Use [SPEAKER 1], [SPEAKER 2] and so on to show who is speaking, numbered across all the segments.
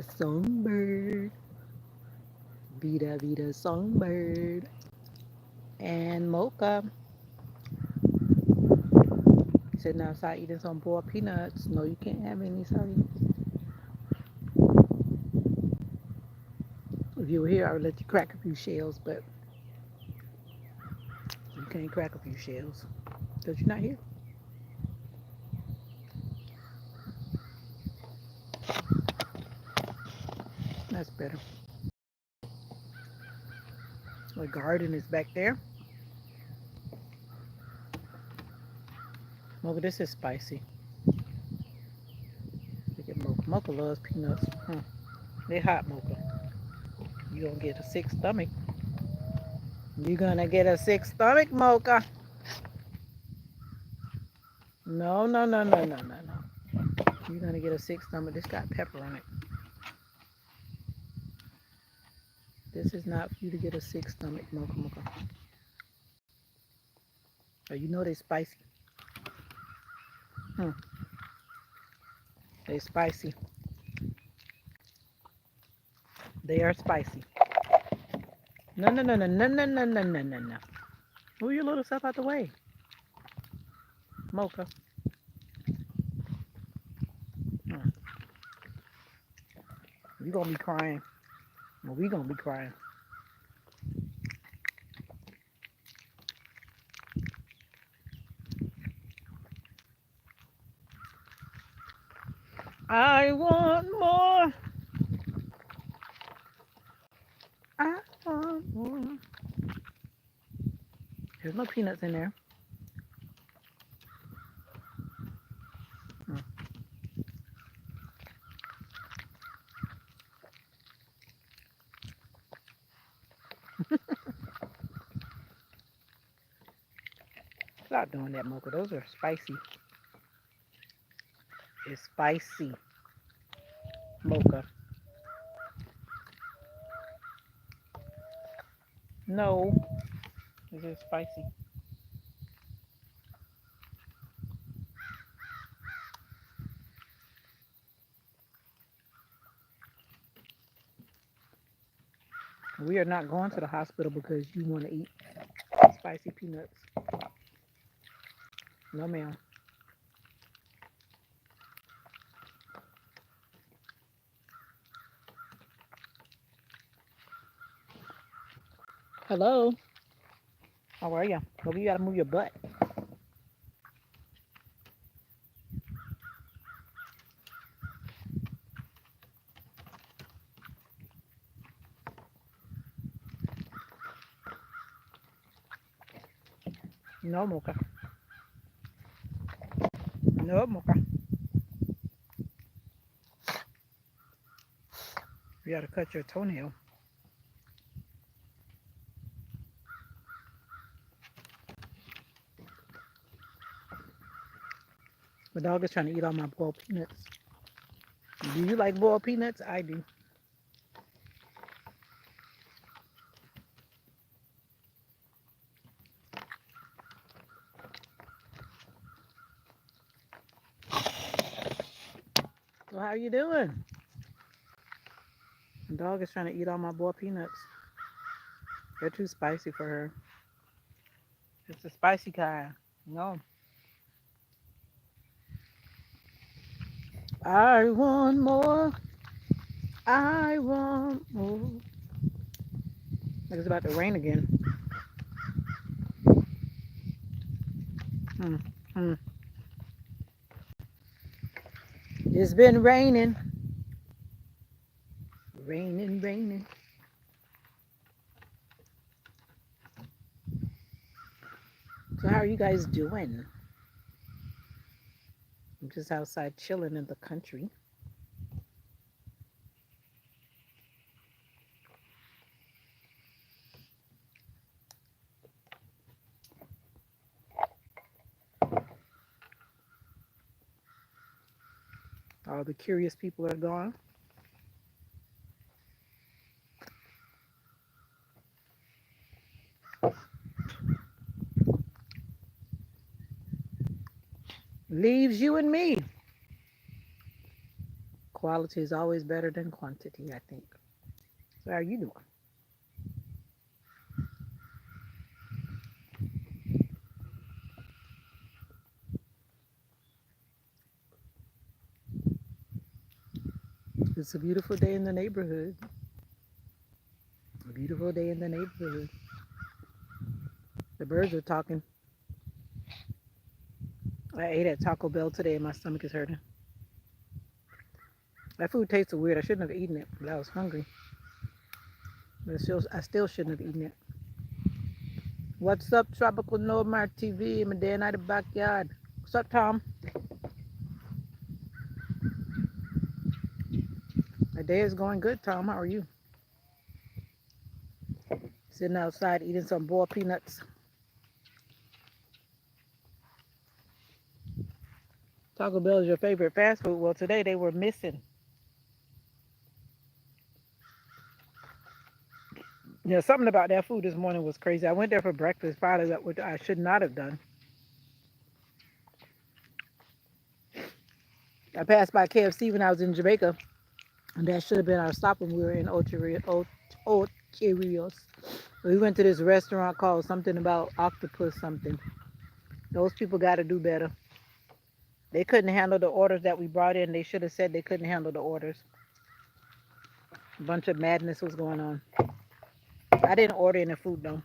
[SPEAKER 1] Songbird. Veda Songbird. And Mocha sitting outside eating some boiled peanuts. No, you can't have any, sorry. If you were here, I would let you crack a few shells, but you can't crack a few shells because you're not here. That's better. My garden is back there. Mocha, this is spicy. Look at Mocha. Mocha loves peanuts. They hot, Mocha. You're gonna get a sick stomach. You're gonna get a sick stomach, Mocha. No, no, no, no, no, no, no. You're gonna get a sick stomach. This got pepper on it. This is not for you to get a sick stomach, Mocha Mocha. Oh, you know they're spicy. Hmm. They're spicy. They are spicy. No, no, no, no, no, no, no, no, no, no, no. Move your little stuff out the way, Mocha. Hmm. You gonna be crying. Well, we gonna be crying. I want more. I want more. There's no peanuts in there. Hmm. Stop doing that, Mocha. Those are spicy. It's spicy, Mocha. No, this is spicy. We are not going to the hospital because you want to eat spicy peanuts. No, ma'am. Hello. How are you? Well, you gotta move your butt. No, Mocha. No, Mocha. You gotta cut your toenail. My dog is trying to eat all my boiled peanuts. Do you like boiled peanuts? I do. So how you doing? My dog is trying to eat all my boiled peanuts. They're too spicy for her. It's the spicy kind. No. I want more. I want more. Like it's about to rain again. Hmm. Hmm. It's been raining. Raining, raining. So how are you guys doing? I'm just outside chilling in the country. All the curious people are gone. Leaves you and me. quality is always better than quantity, I think. So how are you doing? It's a beautiful day in the neighborhood. A beautiful day in the neighborhood. The birds are talking. I ate at Taco Bell today and my stomach is hurting. That food tasted weird. I shouldn't have eaten it, but I was hungry. But I still shouldn't have eaten it. What's up, Tropical Nomad TV? I'm a day out of the backyard. What's up, Tom? My day is going good, Tom. How are you? Sitting outside eating some boiled peanuts. Taco Bell is your favorite fast food. Well, today they were missing. Yeah, something about that food this morning was crazy. I went there for breakfast, probably what I should not have done. I passed by KFC when I was in Jamaica, and that should have been our stop when we were in Ocho We went to this restaurant called something about octopus something. Those people got to do better. They couldn't handle the orders that we brought in. They should have said they couldn't handle the orders. A bunch of madness was going on. I didn't order any food though,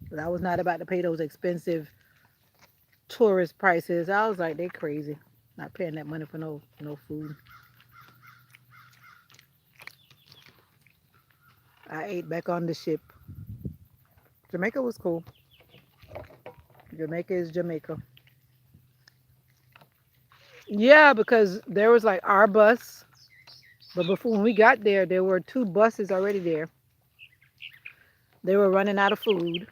[SPEAKER 1] but I was not about to pay those expensive tourist prices. I was like, they crazy. Not paying that money for no food. I ate back on the ship. Jamaica was cool. Jamaica is Jamaica. Yeah, because there was like our bus, but before when we got there, there were two buses already there. They were running out of food.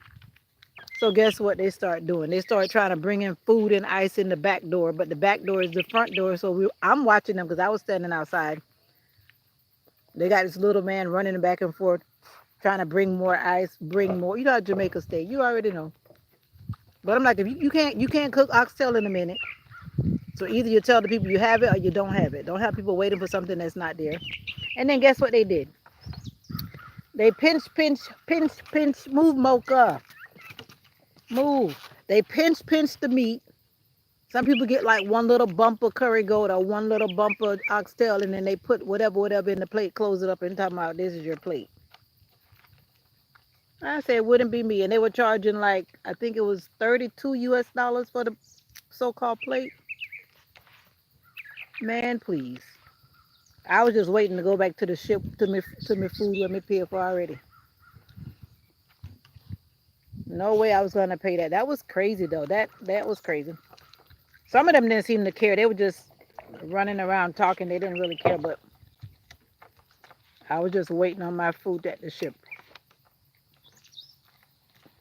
[SPEAKER 1] So guess what they start doing? They start trying to bring in food and ice in the back door, but the back door is the front door. So I'm watching them because I was standing outside. They got this little man running back and forth, trying to bring more ice, bring more. You know how Jamaica State. You already know. But I'm like, if you can't cook oxtail in a minute. So either you tell the people you have it or you don't have it. Don't have people waiting for something that's not there. And then guess what they did? They pinch, move mocha, move. They pinch the meat. Some people get like one little bumper curry goat or one little bumper oxtail, and then they put whatever in the plate, close it up, and talking about this is your plate. I said it wouldn't be me, and they were charging like I think it was $32 for the so-called plate. Man, please. I was just waiting to go back to the ship to me food with me pay for already. No way I was gonna pay that. That was crazy though. That was crazy. Some of them didn't seem to care. They were just running around talking. They didn't really care, but I was just waiting on my food at the ship.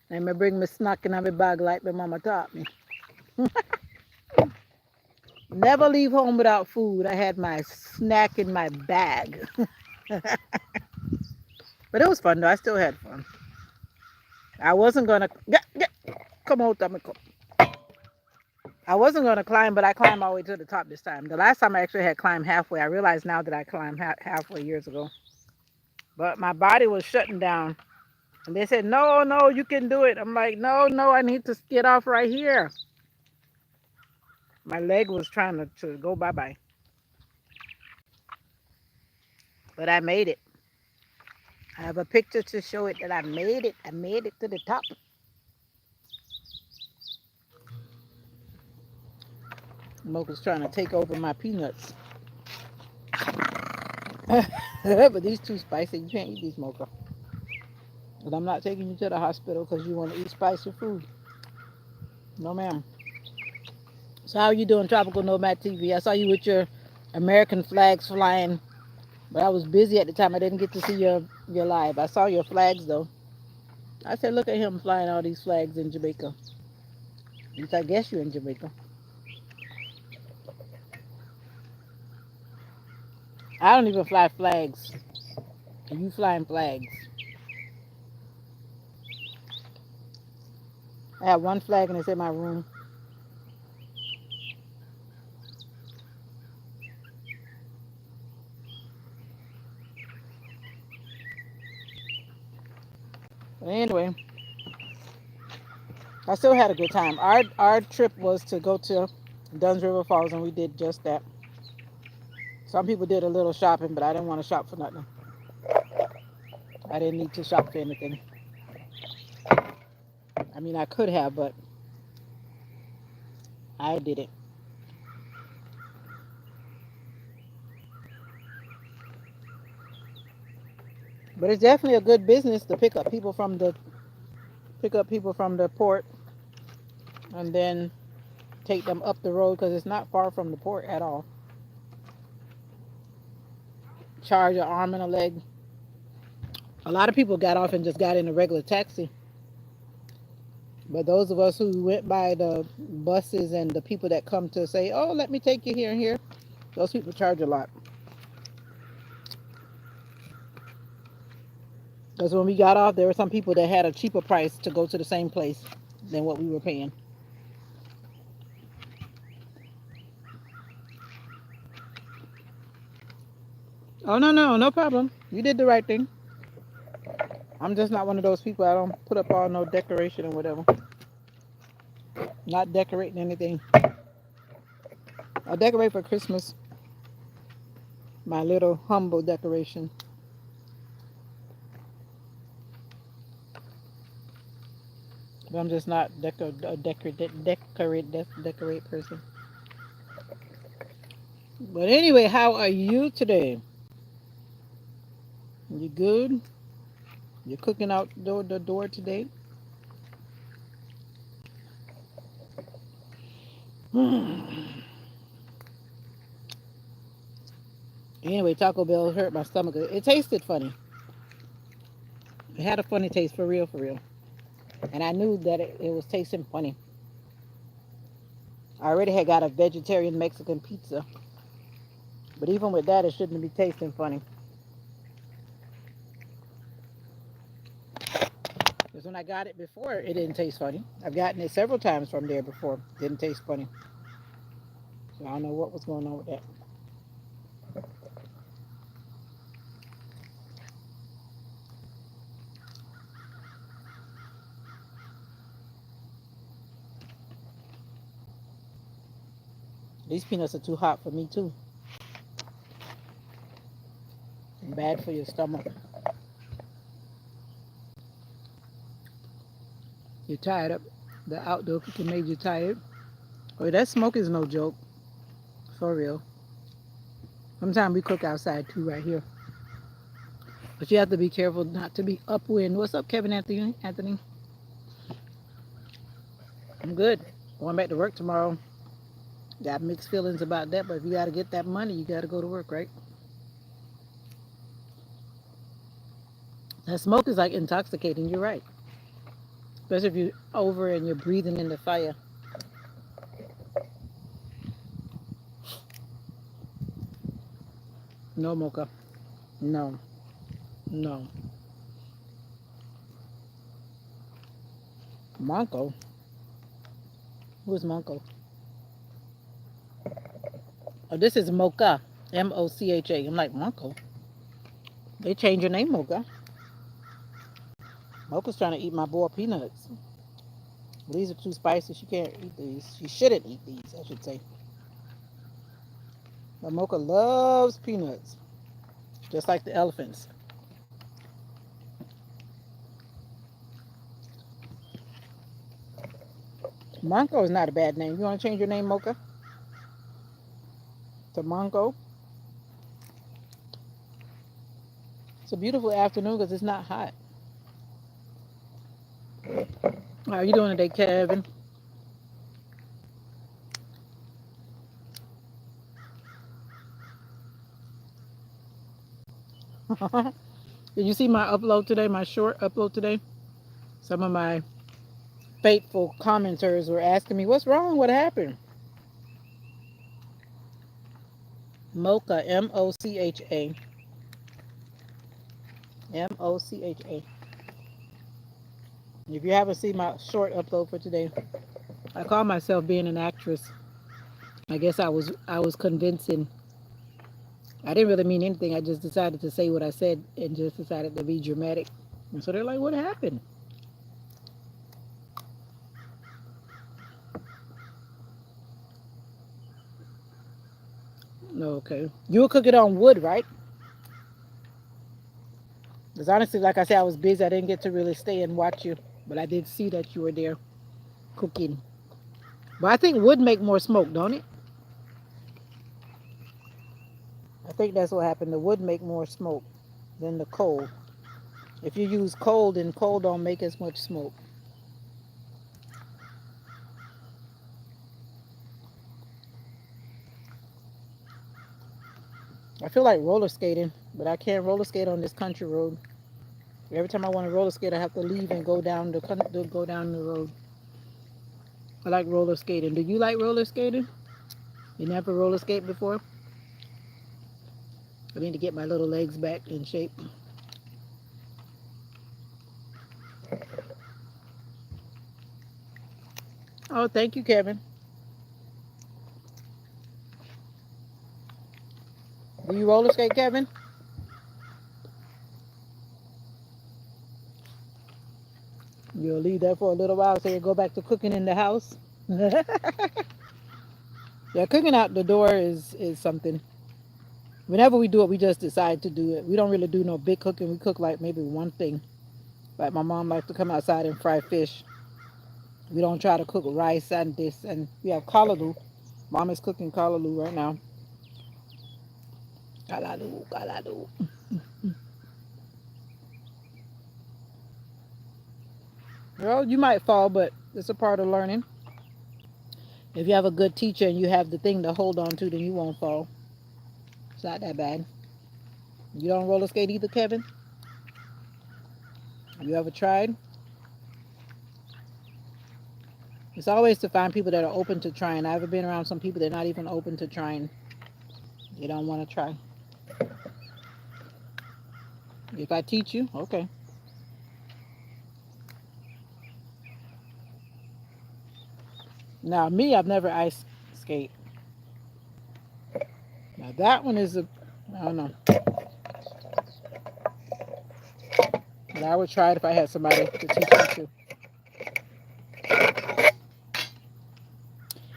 [SPEAKER 1] And me bring me snack in my bag like my mama taught me. Never leave home without food. I had my snack in my bag. But it was fun though. I still had fun. I wasn't gonna come on, Tamiko. I wasn't gonna climb, but I climbed all the way to the top this time. The last time I actually had climbed halfway. I realized now that I climbed halfway years ago. But my body was shutting down. And they said, no, you can do it. I'm like, no, I need to get off right here. My leg was trying to go bye-bye. But I made it. I have a picture to show it that I made it. I made it to the top. Mocha's trying to take over my peanuts. But these too spicy. You can't eat these, Mocha. But I'm not taking you to the hospital because you want to eat spicy food. No, ma'am. So how are you doing, Tropical Nomad TV? I saw you with your American flags flying, but I was busy at the time. I didn't get to see your live. I saw your flags though. I said, look at him flying all these flags in Jamaica. At least I guess you're in Jamaica. I don't even fly flags. And you flying flags. I have one flag and it's in my room. But anyway, I still had a good time. Our trip was to go to Dunn's River Falls, and we did just that. Some people did a little shopping, but I didn't want to shop for nothing. I didn't need to shop for anything. I mean, I could have, but I didn't. But it's definitely a good business to pick up people from the port and then take them up the road because it's not far from the port at all. Charge an arm and a leg. A lot of people got off and just got in a regular taxi. But those of us who went by the buses and the people that come to say, "Oh, let me take you here and here," those people charge a lot. Because when we got off, there were some people that had a cheaper price to go to the same place than what we were paying. Oh, no, no, no problem. You did the right thing. I'm just not one of those people. I don't put up all no decoration or whatever. Not decorating anything. I decorate for Christmas. My little humble decoration. But I'm just not decorate person. But anyway, how are you today? You good? You cooking out the door today? Anyway, Taco Bell hurt my stomach. It tasted funny. It had a funny taste for real, for real. And I knew that it was tasting funny. I already had got a vegetarian Mexican pizza. But even with that, it shouldn't be tasting funny. Because when I got it before, it didn't taste funny. I've gotten it several times from there before. It didn't taste funny. So I don't know what was going on with that. These peanuts are too hot for me too. And bad for your stomach. You're tired up. The outdoor cooking made you tired. Oh, that smoke is no joke. For real. Sometimes we cook outside too right here. But you have to be careful not to be upwind. What's up, Kevin Anthony? Anthony? I'm good. Going back to work tomorrow. Got mixed feelings about that, but if you got to get that money, you got to go to work, right? That smoke is like intoxicating. You're right. Especially if you're over and you're breathing in the fire. No, Mocha. No. No. Monko? Who's Monko? Oh, this is Mocha. Mocha. I'm like, Monko? They changed your name, Mocha. Mocha's trying to eat my boiled peanuts. These are too spicy. She can't eat these. She shouldn't eat these, I should say. But Mocha loves peanuts, just like the elephants. Monko is not a bad name. You want to change your name, Mocha, to Monko? It's a beautiful afternoon because it's not hot. How are you doing today, Kevin? Did you see my upload today, my short upload today? Some of my faithful commenters were asking me, what's wrong? What happened? Mocha, Mocha. Mocha. If you haven't seen my short upload for today, I call myself being an actress. I guess I was convincing. I didn't really mean anything. I just decided to say what I said and just decided to be dramatic. And so they're like, what happened? No, okay. You will cook it on wood, right? Because honestly, like I said, I was busy. I didn't get to really stay and watch you. But I did see that you were there cooking. But I think wood make more smoke, don't it? I think that's what happened. The wood make more smoke than the coal. If you use coal, then coal don't make as much smoke. I feel like roller skating, but I can't roller skate on this country road. Every time I want to roller skate, I have to leave and go down the road. I like roller skating. Do you like roller skating? You never roller skate before? I need to get my little legs back in shape. Oh, thank you, Kevin. Do you roller skate, Kevin? You'll leave that for a little while so you go back to cooking in the house. Yeah, cooking out the door is something. Whenever we do it, we just decide to do it. We don't really do no big cooking. We cook like maybe one thing. Like my mom likes to come outside and fry fish. We don't try to cook rice and this. And we have callaloo. Mom is cooking callaloo right now. Callaloo, callaloo. Well, you might fall, but it's a part of learning. If you have a good teacher and you have the thing to hold on to, then you won't fall. It's not that bad. You don't roller skate either, Kevin? You ever tried? It's always to find people that are open to trying. I've been around some people that are not even open to trying. They don't want to try. If I teach you, okay. Now, me, I've never ice skate. Now, that one is a, I don't know. But I would try it if I had somebody to teach me to.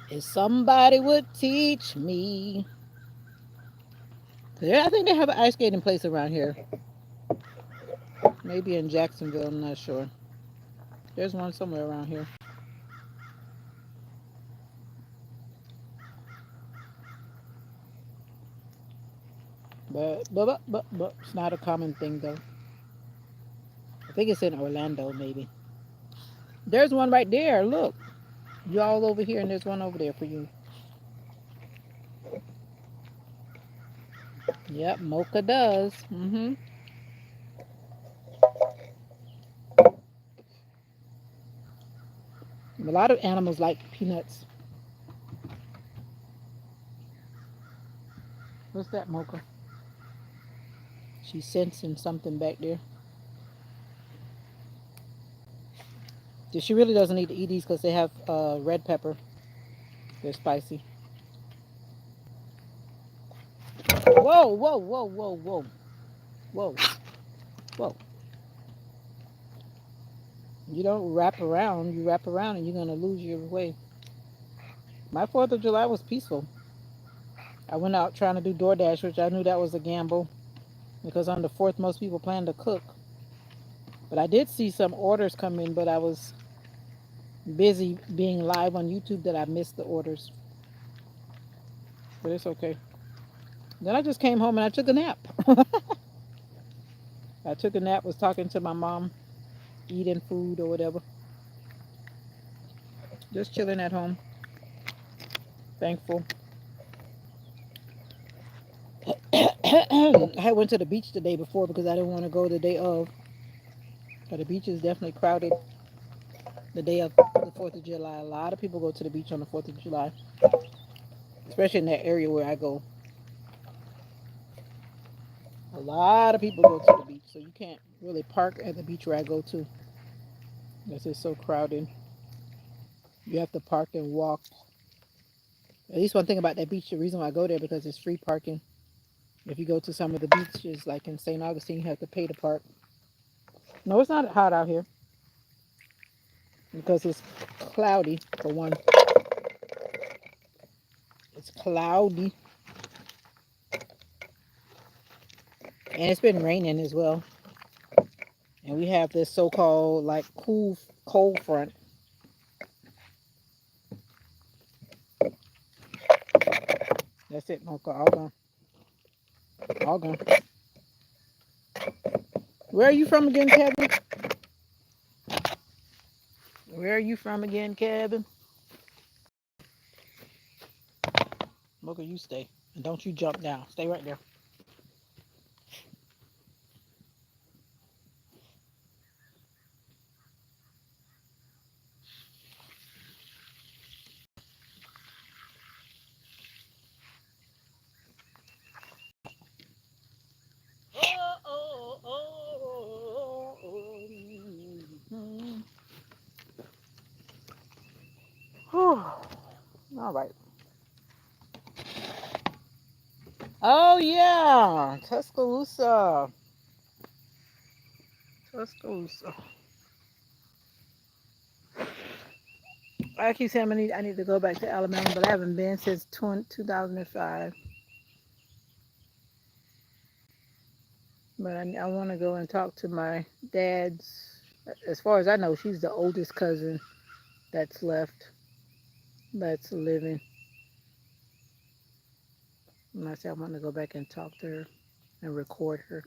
[SPEAKER 1] If somebody would teach me. Yeah, I think they have an ice skating place around here. Maybe in Jacksonville, I'm not sure. There's one somewhere around here. But it's not a common thing though. I think it's in Orlando, maybe. There's one right there. Look, you all over here, and there's one over there for you. Yep, Mocha does. A lot of animals like peanuts. What's that, Mocha? She's sensing something back there. She really doesn't need to eat these because they have red pepper. They're spicy. Whoa, whoa, whoa, whoa, whoa, whoa, whoa. You don't wrap around. You wrap around and you're going to lose your way. My 4th of July was peaceful. I went out trying to do DoorDash, which I knew that was a gamble because on the 4th, most people plan to cook. But I did see some orders come in, but I was busy being live on YouTube that I missed the orders. But it's okay. Then I just came home and I took a nap. I took a nap, was talking to my mom, eating food or whatever. Just chilling at home. Thankful. I went to the beach the day before because I didn't want to go the day of. But the beach is definitely crowded the day of the 4th of July. A lot of people go to the beach on the 4th of July, especially in that area where I go. A lot of people go to the beach, so you can't really park at the beach where I go to. Because it's so crowded. You have to park and walk. At least one thing about that beach, the reason why I go there because it's free parking. If you go to some of the beaches, like in St. Augustine, you have to pay to park. No, it's not hot out here because it's cloudy for one. It's cloudy and it's been raining as well. And we have this so-called like cool cold front. That's it, Mocha. All gone. All gone. Where are you from again, Kevin? Where are you from again, Kevin? Mocha, you stay. And don't you jump down. Stay right there. Oh, oh, oh. All right. Oh yeah, Tuscaloosa. Tuscaloosa. I keep saying I need to go back to Alabama, but I haven't been since 2005. But I want to go and talk to my dad's. As far as I know, she's the oldest cousin that's left, that's living. And I said I want to go back and talk to her and record her.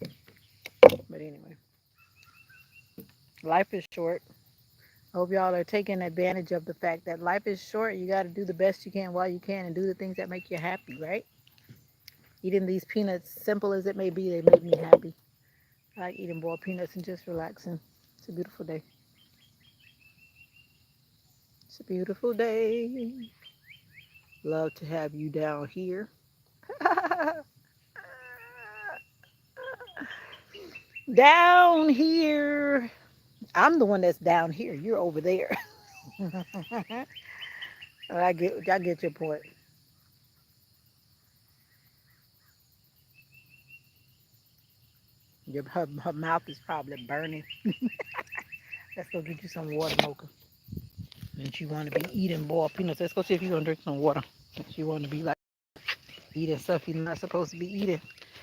[SPEAKER 1] But anyway, life is short. I hope y'all are taking advantage of the fact that life is short. You got to do the best you can while you can and do the things that make you happy, right? Eating these peanuts, simple as it may be, they make me happy. I like eating boiled peanuts and just relaxing. It's a beautiful day. It's a beautiful day. Love to have you down here. Down here. I'm the one that's down here. You're over there. I get your point. Her mouth is probably burning. Let's go get you some water, Mocha. And you want to be eating boiled peanuts. Let's go see if you're gonna drink some water. If you want to be like eating stuff you're not supposed to be eating.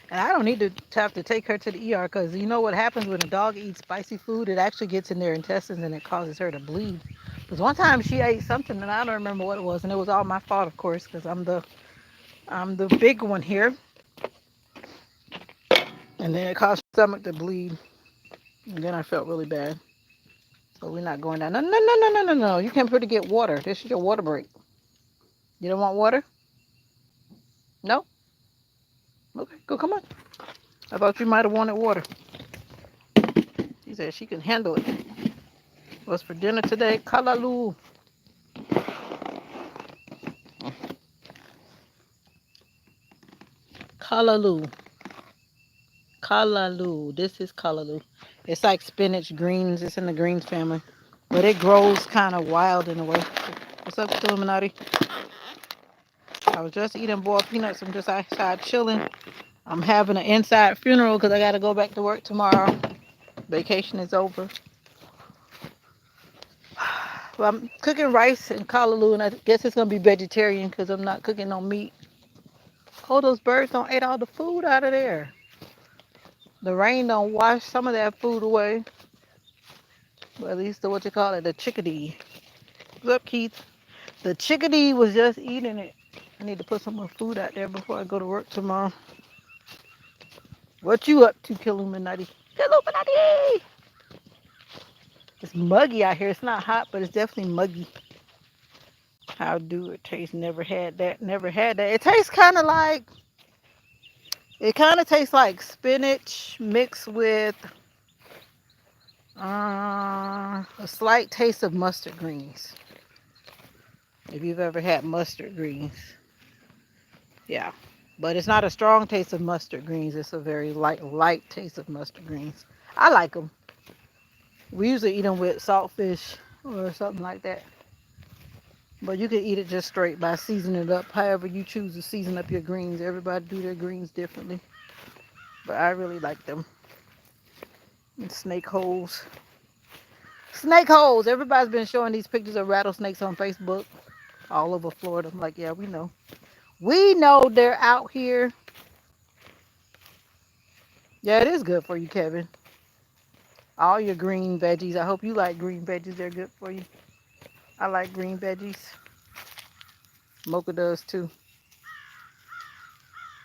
[SPEAKER 1] And I don't need to have to take her to the ER because you know what happens when a dog eats spicy food? It actually gets in their intestines and it causes her to bleed. Because one time she ate something and I don't remember what it was, and it was all my fault, of course, because I'm the big one here. And then it caused her stomach to bleed, and then I felt really bad. So we're not going down. No, no, no, no, no, no, no. You can't put to get water. This is your water break. You don't want water? No? Okay, go, come on. I thought you might have wanted water. She said she can handle it. What's for dinner today? Kalaloo. Kalaloo. Kalaloo. This is kalaloo. It's like spinach greens. It's in the greens family. But it grows kind of wild in a way. What's up, Illuminati? I was just eating boiled peanuts. I'm just outside chilling. I'm having an inside funeral because I got to go back to work tomorrow. Vacation is over. Well, I'm cooking rice and kalaloo, and I guess it's going to be vegetarian because I'm not cooking no meat. Oh, those birds don't eat all the food out of there. The rain don't wash some of that food away. But at least what you call it, the chickadee. What's up, Keith? The chickadee was just eating it. I need to put some more food out there before I go to work tomorrow. What you up to, Killuminati? Killuminati! It's muggy out here. It's not hot, but it's definitely muggy. How do it taste? Never had that. Never had that. It tastes kind of like, it kind of tastes like spinach mixed with a slight taste of mustard greens. If you've ever had mustard greens. Yeah. But it's not a strong taste of mustard greens. It's a very light taste of mustard greens. I like them. We usually eat them with saltfish or something like that. But you can eat it just straight by seasoning it up however you choose to season up your greens. Everybody do their greens differently. but I really like them. And snake holes. Snake holes. Everybody's been showing these pictures of rattlesnakes on Facebook all over Florida. I'm like, yeah, we know. We know they're out here. Yeah, it is good for you, Kevin. All your green veggies. I hope you like green veggies. They're good for you. I like green veggies. Mocha does too.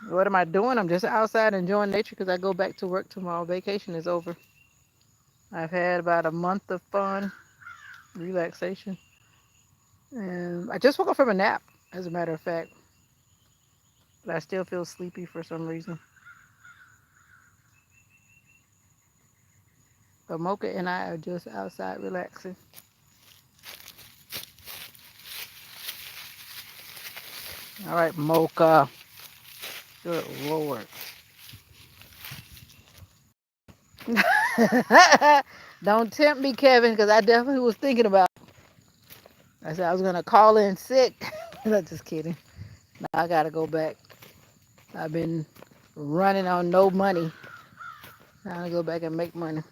[SPEAKER 1] What am I doing? I'm just outside enjoying nature because I go back to work tomorrow. Vacation is over. I've had about a month of fun, relaxation, and I just woke up from a nap, as a matter of fact. But I still feel sleepy for some reason. But Mocha and I are just outside relaxing. All right, Mocha. Good Lord. Don't tempt me, Kevin, because I definitely was thinking about it. I said I was going to call in sick. I'm just kidding. No, I got to go back. I've been running on no money. Trying to go back and make money.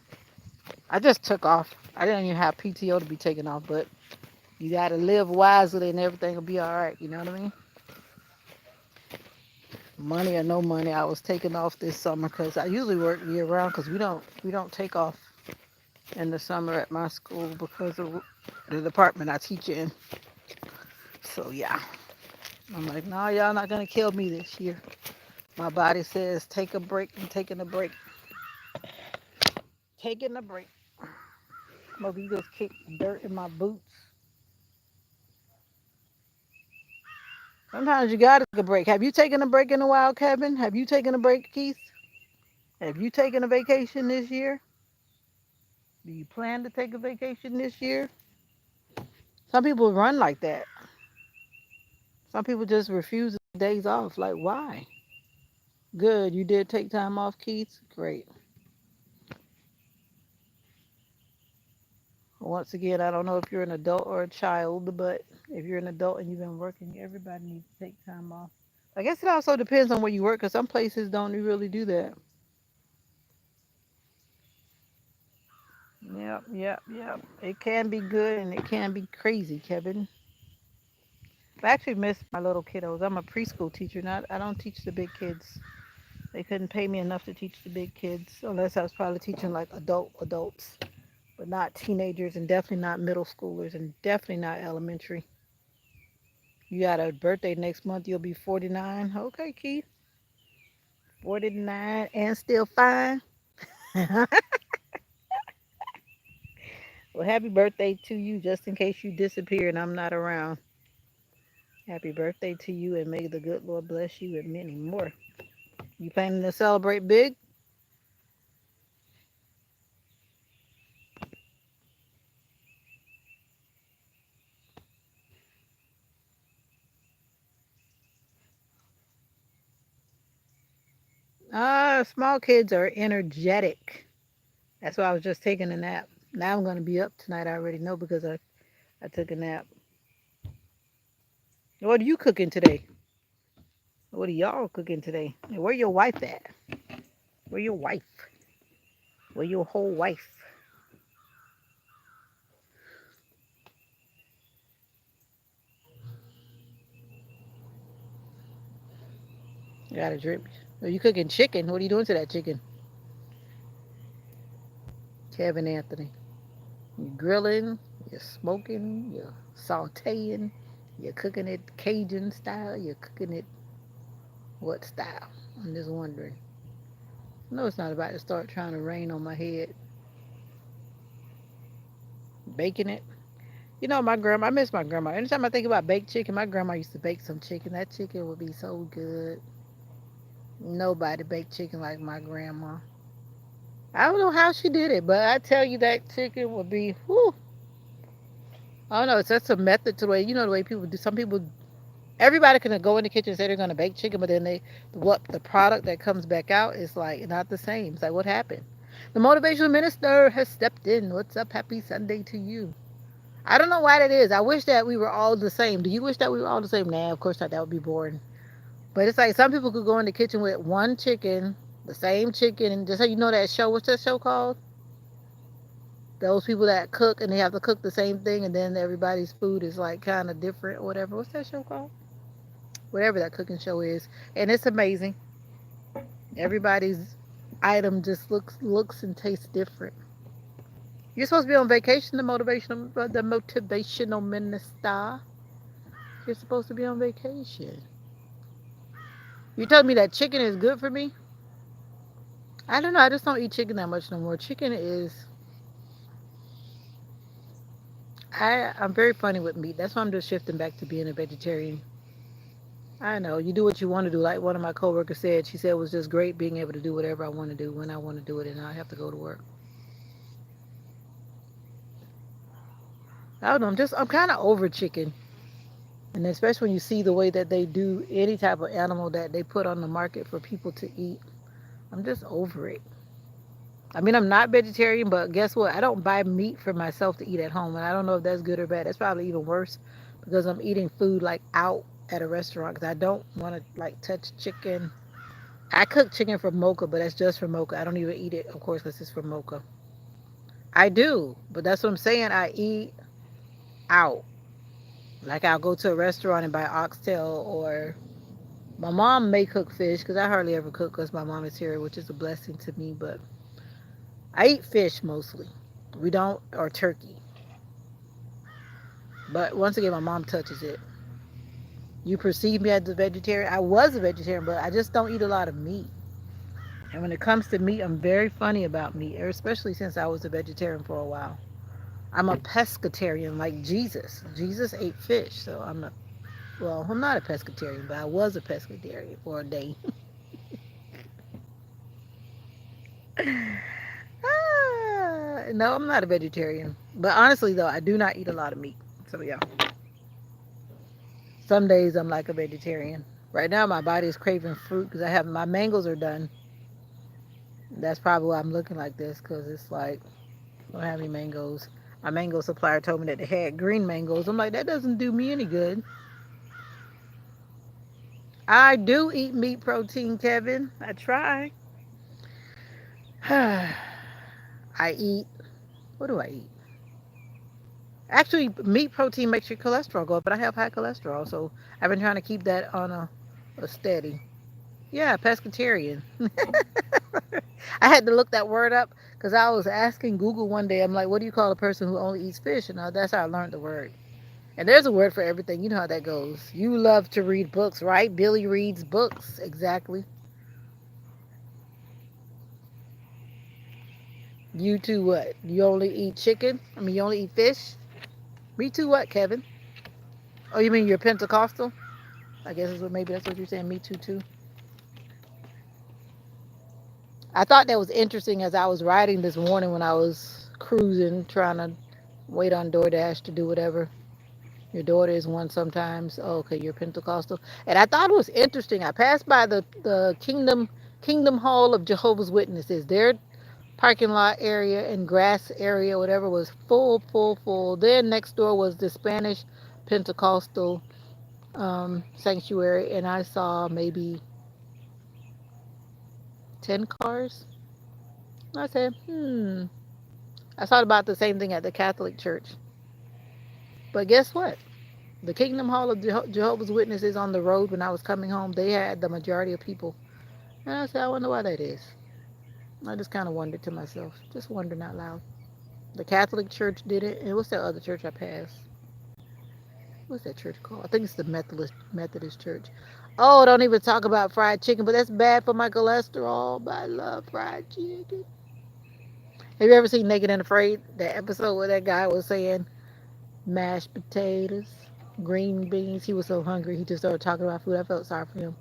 [SPEAKER 1] I just took off. I didn't even have PTO to be taken off, but you got to live wisely and everything will be all right. You know what I mean? Money or no money, I was taking off this summer because I usually work year round because we don't take off in the summer at my school because of the department I teach in. So yeah, I'm like, no, y'all not gonna kill me this year. My body says take a break. I'm taking a break. Taking a break. Maybe just kick dirt in my boots. Sometimes you gotta take a break. Have you taken a break in a while, Kevin? Have you taken a break, Keith? Have you taken a vacation this year? Do you plan to take a vacation this year? Some people run like that. Some people just refuse days off. Like, why? Good. You did take time off, Keith? Great. Once again, I don't know if you're an adult or a child, but if you're an adult and you've been working, everybody needs to take time off. I guess it also depends on where you work because some places don't really do that. Yep, yep, yep. It can be good and it can be crazy, Kevin. I actually miss my little kiddos. I'm a preschool teacher, not I don't teach the big kids. They couldn't pay me enough to teach the big kids unless I was probably teaching like adults, but not teenagers and definitely not middle schoolers and definitely not elementary. You got a birthday next month, you'll be 49. Okay, Keith. 49 and still fine. Well, happy birthday to you just in case you disappear and I'm not around. Happy birthday to you and may the good Lord bless you and many more. You planning to celebrate big? Small kids are energetic. That's why I was just taking a nap. Now I'm going to be up tonight. I already know because I took a nap. What are you cooking today? What are y'all cooking today? And where your wife at? Where your wife? Where your whole wife? You got a drip. Are you cooking chicken? What are you doing to that chicken? Kevin Anthony. You grilling, you're smoking, you're sauteing, you're cooking it Cajun style, you're cooking it what style? I'm just wondering. No, it's not about to start trying to rain on my head. Baking it. You know, my grandma, I miss my grandma. Anytime I think about baked chicken, my grandma used to bake some chicken. That chicken would be so good. Nobody baked chicken like my grandma. I don't know how she did it, but I tell you that chicken would be, whew. I don't know. It's just a method to the way, the way people do. Some people, everybody can go in the kitchen and say they're going to bake chicken, but then what the product that comes back out is like not the same. It's like, what happened? The motivational minister has stepped in. What's up? Happy Sunday to you. I don't know why that is. I wish that we were all the same. Do you wish that we were all the same? Nah, of course not. That would be boring. But it's like some people could go in the kitchen with one chicken. The same chicken, and just so you know that show, what's that show called? Those people that cook and they have to cook the same thing, and then everybody's food is like kind of different or whatever. What's that show called? Whatever that cooking show is, and it's amazing. Everybody's item just looks and tastes different. You're supposed to be on vacation, the motivational minister. You're supposed to be on vacation. You told me that chicken is good for me. I don't know. I just don't eat chicken that much no more. Chicken is. I'm very funny with meat. That's why I'm just shifting back to being a vegetarian. I know you do what you want to do. Like one of my coworkers said, she said it was just great being able to do whatever I want to do when I want to do it, and I have to go to work. I don't know. I'm kind of over chicken, and especially when you see the way that they do any type of animal that they put on the market for people to eat. I'm just over it. I mean, I'm not vegetarian, but guess what? I don't buy meat for myself to eat at home, and I don't know if that's good or bad. That's probably even worse because I'm eating food like out at a restaurant because I don't want to like touch chicken. I cook chicken for mocha, but that's just for mocha. I don't even eat it, of course, because it's for mocha. I do, but that's what I'm saying. I eat out. Like I'll go to a restaurant and buy oxtail, or my mom may cook fish because I hardly ever cook because my mom is here, which is a blessing to me. But I eat fish mostly. We don't, or turkey. But once again, my mom touches it. You perceive me as a vegetarian. I was a vegetarian, but I just don't eat a lot of meat. And when it comes to meat, I'm very funny about meat, especially since I was a vegetarian for a while. I'm a pescatarian like Jesus. Jesus ate fish, so I'm not a pescatarian, but I was a pescatarian for a day. No, I'm not a vegetarian. But honestly, though, I do not eat a lot of meat. So, yeah. Some days I'm like a vegetarian. Right now, my body is craving fruit because I have my mangoes are done. That's probably why I'm looking like this because it's like, I don't have any mangoes. My mango supplier told me that they had green mangoes. I'm like, that doesn't do me any good. I do eat meat protein, Kevin. I try. I eat, what do I eat? Actually, meat protein makes your cholesterol go up, but I have high cholesterol, so I've been trying to keep that on a steady. Yeah, pescatarian. I had to look that word up because I was asking Google one day. I'm like, what do you call a person who only eats fish? And that's how I learned the word. And there's a word for everything. You know how that goes. You love to read books, right? Billy reads books. Exactly. You too, what? You only eat chicken? I mean, you only eat fish? Me too, what, Kevin? Oh, you mean you're Pentecostal? I guess maybe that's what you're saying. Me too, too. I thought that was interesting as I was riding this morning when I was cruising, trying to wait on DoorDash to do whatever. Your daughter is one sometimes. Oh, okay, you're Pentecostal. And I thought it was interesting. I passed by the Kingdom Hall of Jehovah's Witnesses. Their parking lot area and grass area, whatever, was full, full, full. Then next door was the Spanish Pentecostal sanctuary, and I saw maybe 10 cars. I said, I thought about the same thing at the Catholic Church. But guess what? The Kingdom Hall of Jehovah's Witnesses on the road when I was coming home, they had the majority of people. And I said, I wonder why that is. I just kind of wondered to myself, just wondering out loud. The Catholic Church did it. And what's that other church I passed? What's that church called? I think it's the Methodist Church. Oh, don't even talk about fried chicken, but that's bad for my cholesterol. But I love fried chicken. Have you ever seen Naked and Afraid? That episode where that guy was saying mashed potatoes, green beans. He was so hungry, he just started talking about food. I felt sorry for him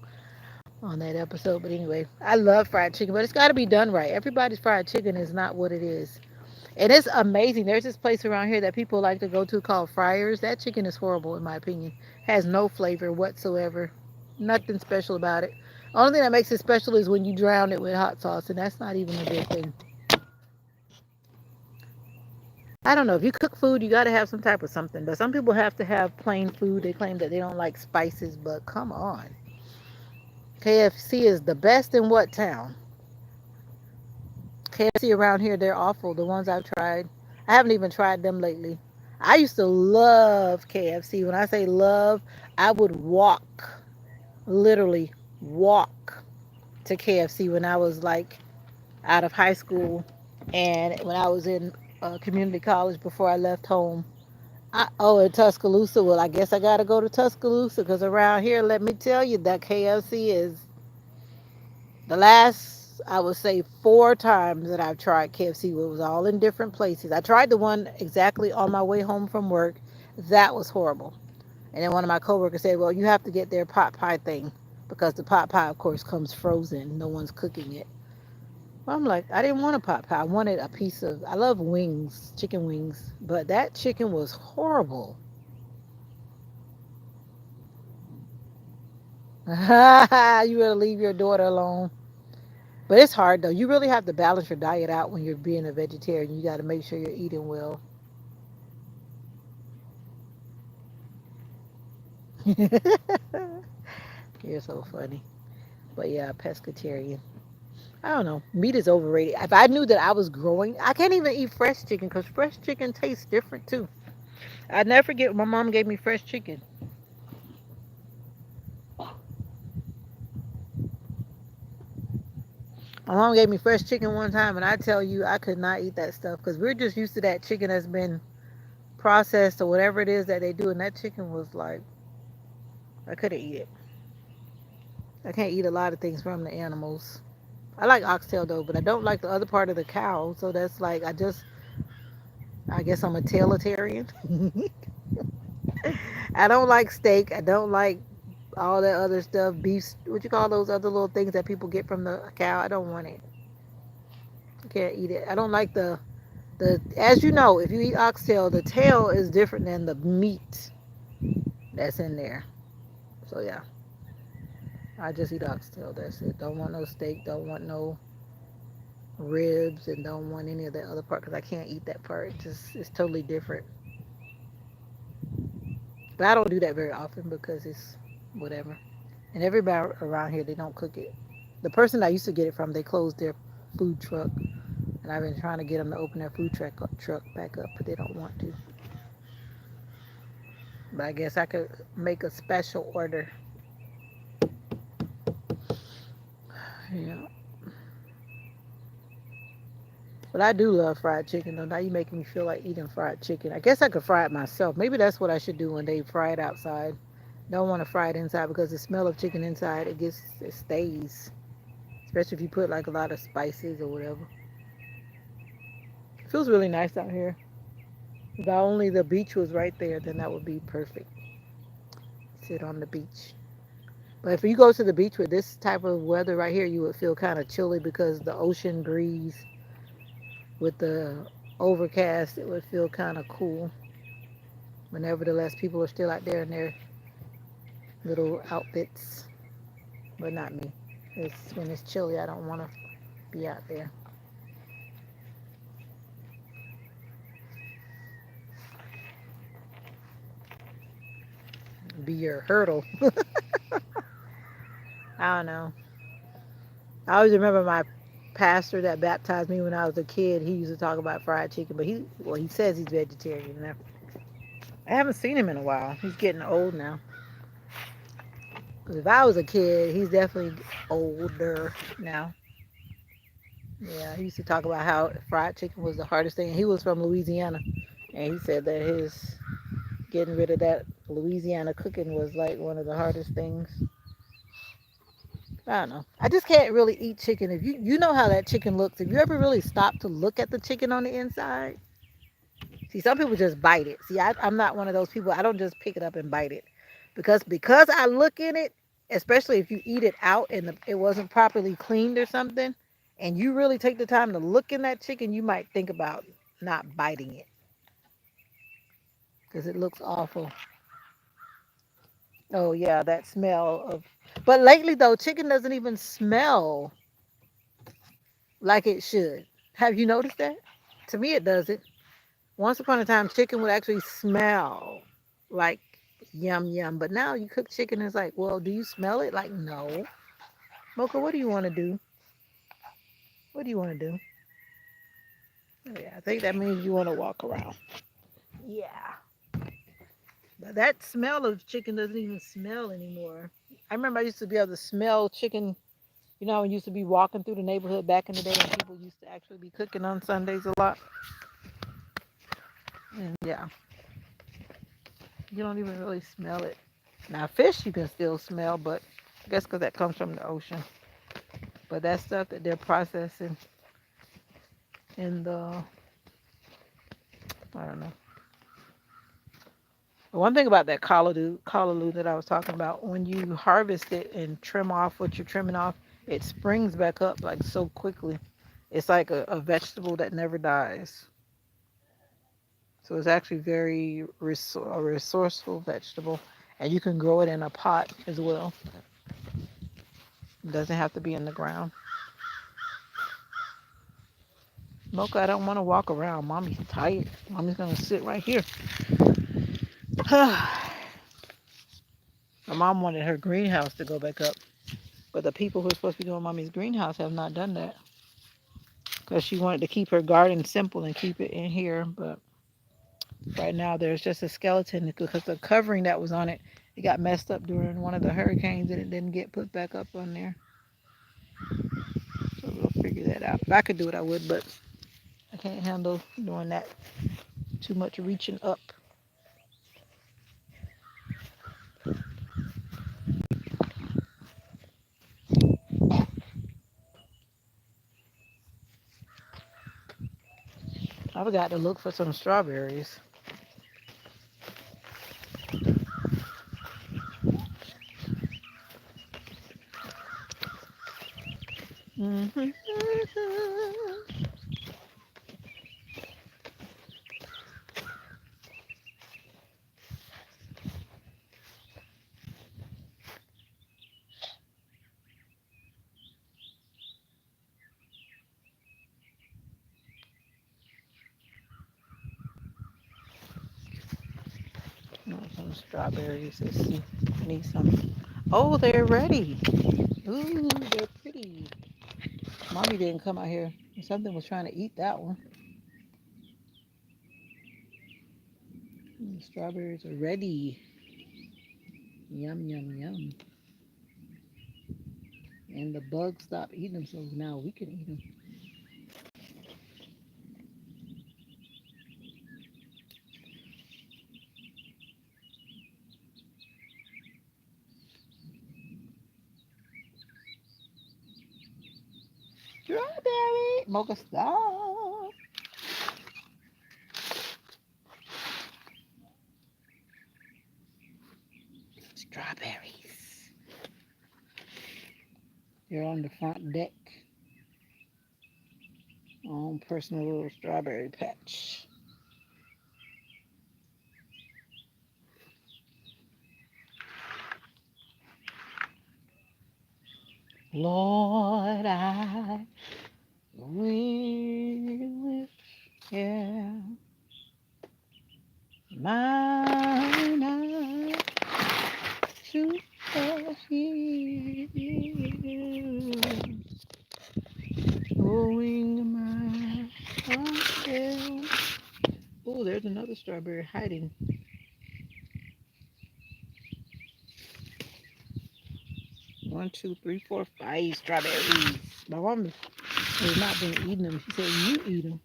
[SPEAKER 1] on that episode. But anyway, I love fried chicken, but it's got to be done right. Everybody's fried chicken is not what it is. And it's amazing. There's this place around here that people like to go to called Friars. That chicken is horrible, in my opinion. Has no flavor whatsoever. Nothing special about it. Only thing that makes it special is when you drown it with hot sauce, and that's not even a good thing. I don't know. If you cook food, you got to have some type of something. But some people have to have plain food. They claim that they don't like spices, but come on. KFC is the best in what town? KFC around here, they're awful. The ones I've tried. I haven't even tried them lately. I used to love KFC. When I say love, I would walk, literally walk to KFC when I was like out of high school and when I was in community college before I left home. Oh, in Tuscaloosa. Well, I guess I got to go to Tuscaloosa because around here, let me tell you, that KFC is the last, I would say, 4 times that I've tried KFC. It was all in different places. I tried the one exactly on my way home from work. That was horrible. And then one of my coworkers said, "Well, you have to get their pot pie thing because the pot pie, of course, comes frozen. No one's cooking it." Well, I'm like, I didn't want a pot pie. I wanted a piece of. I love wings, chicken wings, but that chicken was horrible. You better leave your daughter alone. But it's hard though. You really have to balance your diet out when you're being a vegetarian. You got to make sure you're eating well. You're so funny. But yeah, pescatarian. I don't know. Meat is overrated. If I knew that I was growing, I can't even eat fresh chicken because fresh chicken tastes different too. I never forget my mom gave me fresh chicken. My mom gave me fresh chicken one time, and I tell you, I could not eat that stuff because we're just used to that chicken that's been processed or whatever it is that they do, and that chicken was like, I couldn't eat it. I can't eat a lot of things from the animals. I like oxtail though, but I don't like the other part of the cow. So that's like I guess I'm a tailitarian. I don't like steak. I don't like all that other stuff. Beef. What you call those other little things that people get from the cow? I don't want it. I can't eat it. I don't like the. As you know, if you eat oxtail, the tail is different than the meat that's in there. So yeah, I just eat oxtail. That's it. Don't want no steak. Don't want no ribs, and don't want any of that other part because I can't eat that part. It's totally different. But I don't do that very often because it's whatever. And everybody around here, they don't cook it. The person I used to get it from, they closed their food truck, and I've been trying to get them to open their food truck back up, but they don't want to. But I guess I could make a special order. Yeah. But I do love fried chicken though. Now you making me feel like eating fried chicken. I guess I could fry it myself. Maybe that's what I should do one day. Fry it outside. Don't want to fry it inside because the smell of chicken inside it stays. Especially if you put like a lot of spices or whatever. It feels really nice out here. If only the beach was right there, then that would be perfect. Sit on the beach. But if you go to the beach with this type of weather right here, you would feel kind of chilly because the ocean breeze with the overcast, it would feel kind of cool. But nevertheless, people are still out there in their little outfits, but not me. It's when it's chilly, I don't want to be out there. Be your hurdle. I don't know. I always remember my pastor that baptized me when I was a kid. He used to talk about fried chicken, but he says he's vegetarian. And I haven't seen him in a while. He's getting old now. 'Cause if I was a kid, he's definitely older now. Yeah, he used to talk about how fried chicken was the hardest thing. He was from Louisiana, and he said that his getting rid of that Louisiana cooking was like one of the hardest things. I don't know. I just can't really eat chicken. If you know how that chicken looks, if you ever really stop to look at the chicken on the inside, see some people just bite it. See, I'm not one of those people. I don't just pick it up and bite it because I look in it, especially if you eat it out and it wasn't properly cleaned or something, and you really take the time to look in that chicken, you might think about not biting it because it looks awful. Oh yeah, that smell of. But lately though, chicken doesn't even smell like it should. Have you noticed that? To me, it doesn't. Once upon a time, chicken would actually smell like yum yum, but now you cook chicken, it's like, well, do you smell it? Like, no. Mocha, what do you want to do? What do you want to do? Yeah, I think that means you want to walk around. Yeah. But that smell of chicken doesn't even smell anymore. I remember I used to be able to smell chicken. You know, I used to be walking through the neighborhood back in the day, and people used to actually be cooking on Sundays a lot. And yeah, you don't even really smell it. Now, fish you can still smell, but I guess because that comes from the ocean. But that stuff that they're processing in the, I don't know. The one thing about that callaloo that I was talking about, when you harvest it and trim off what you're trimming off, it springs back up like so quickly. It's like a vegetable that never dies. So it's actually very a resourceful vegetable, and you can grow it in a pot as well. It doesn't have to be in the ground. Mocha, I don't want to walk around. Mommy's tired. Mommy's gonna sit right here. My mom wanted her greenhouse to go back up, but the people who are supposed to be doing mommy's greenhouse have not done that because she wanted to keep her garden simple and keep it in here. But right now there's just a skeleton because the covering that was on it, it got messed up during one of the hurricanes and it didn't get put back up on there. So we'll figure that out. If I could do it, I would, but I can't handle doing that. Too much reaching up. I forgot to look for some strawberries. Mm-hmm. Some strawberries. Let's see. I need some. Oh, they're ready. Ooh, they're pretty. Mommy didn't come out here. Something was trying to eat that one. Strawberries are ready. Yum, yum, yum. And the bugs stopped eating them, so now we can eat them. Strawberry. Mocha stop. Strawberries. They're on the front deck. Own personal little strawberry patch. Lord, I will lift, yeah, mine eyes to the hills, going my myself. Oh, there's another strawberry hiding. One, two, three, four, five strawberries. My mom has not been eating them. She said, "You eat them."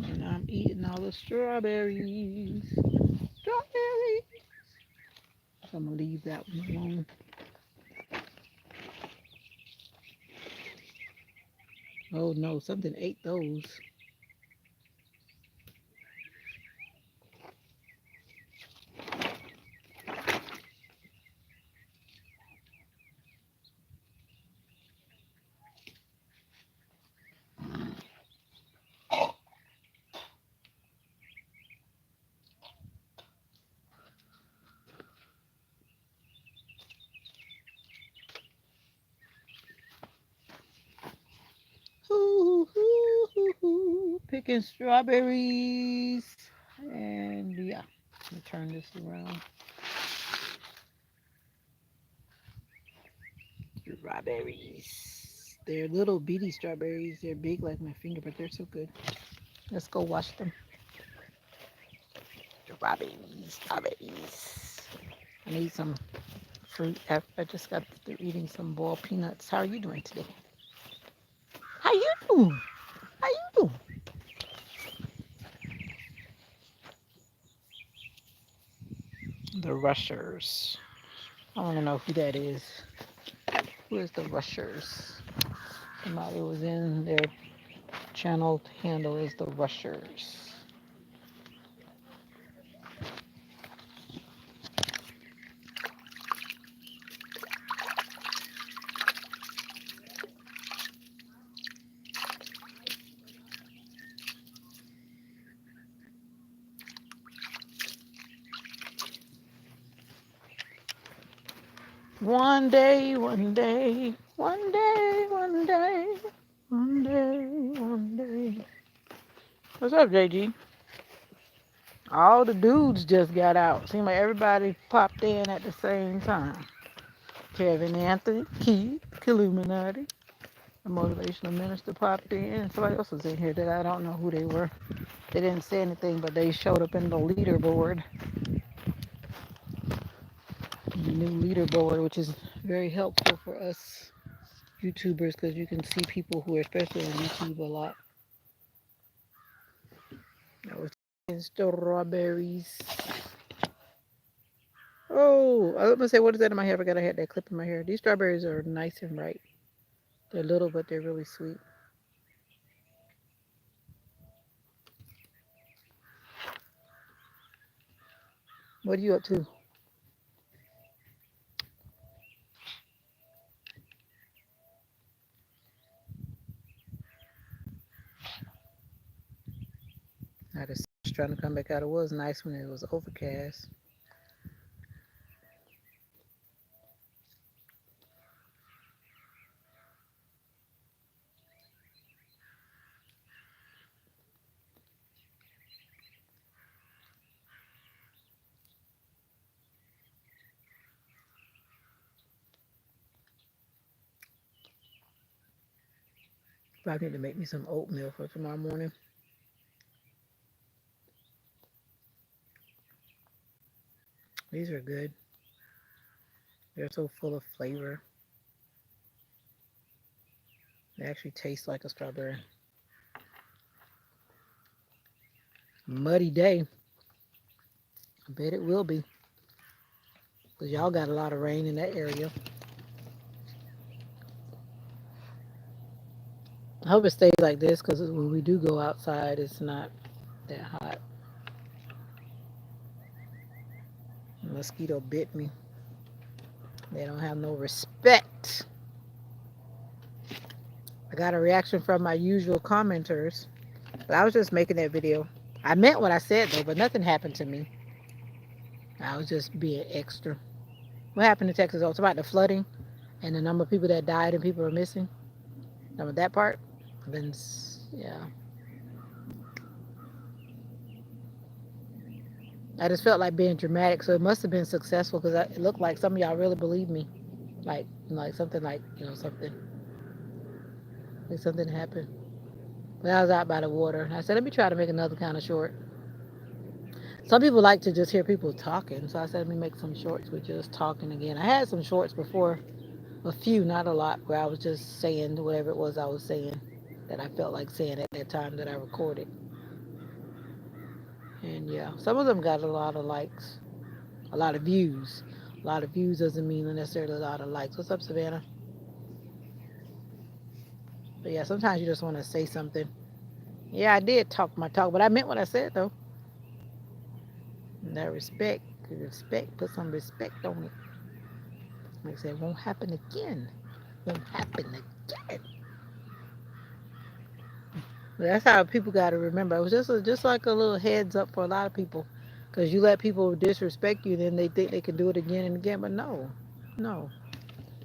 [SPEAKER 1] And I'm eating all the strawberries. Strawberries. So I'm gonna leave that one alone. Oh no, something ate those. Hoo, hoo, hoo, hoo. Picking strawberries. And yeah, let me turn this around. Strawberries. They're little bitty strawberries. They're big like my finger, but they're so good. Let's go wash them. Strawberries, strawberries. I need some fruit. I just got through eating some boiled peanuts. How are you doing today? How you doing? How you doing? The Rushers. I don't know who that is. Who is the Rushers? Somebody was in their channel handle is the Rushers. One day, one day, one day, one day, one day, one day. What's up, JG? All the dudes just got out. Seemed like everybody popped in at the same time. Kevin Anthony, Keith, Illuminati, the motivational minister popped in, and somebody else was in here that I don't know who they were. They didn't say anything, but they showed up in the leaderboard, the new leaderboard, which is very helpful for us YouTubers because you can see people who are especially on YouTube a lot. That was strawberries. Oh, I was gonna say, what is that in my hair? I forgot I had that clip in my hair. These strawberries are nice and ripe. They're little, but they're really sweet. What are you up to? I just was trying to come back out. It was nice when it was overcast. But I need to make me some oatmeal for tomorrow morning. These are good. They're so full of flavor. They actually taste like a strawberry. Muddy day. I bet it will be. Because y'all got a lot of rain in that area. I hope it stays like this because when we do go outside, it's not that hot. A mosquito bit me. They don't have no respect. I got a reaction from my usual commenters. But I was just making that video. I meant what I said though, but nothing happened to me. I was just being extra. What happened in Texas? Oh, it's about the flooding and the number of people that died and people are missing. Remember that part? Then, yeah. I just felt like being dramatic, so it must have been successful because it looked like some of y'all really believed me. Like something like, something. Like something happened. But I was out by the water. I said, let me try to make another kind of short. Some people like to just hear people talking, so I said, let me make some shorts with just talking again. I had some shorts before, a few, not a lot, where I was just saying whatever it was I was saying that I felt like saying at that time that I recorded. And yeah, some of them got a lot of likes, a lot of views. A lot of views doesn't mean necessarily a lot of likes. What's up, Savannah? But yeah, sometimes you just want to say something. Yeah, I did talk my talk, but I meant what I said though. And that respect, put some respect on it. Like I said, it won't happen again. Won't happen again. But that's how people got to remember. It was just like a little heads up for a lot of people, because you let people disrespect you, then they think they can do it again and again. But no, no.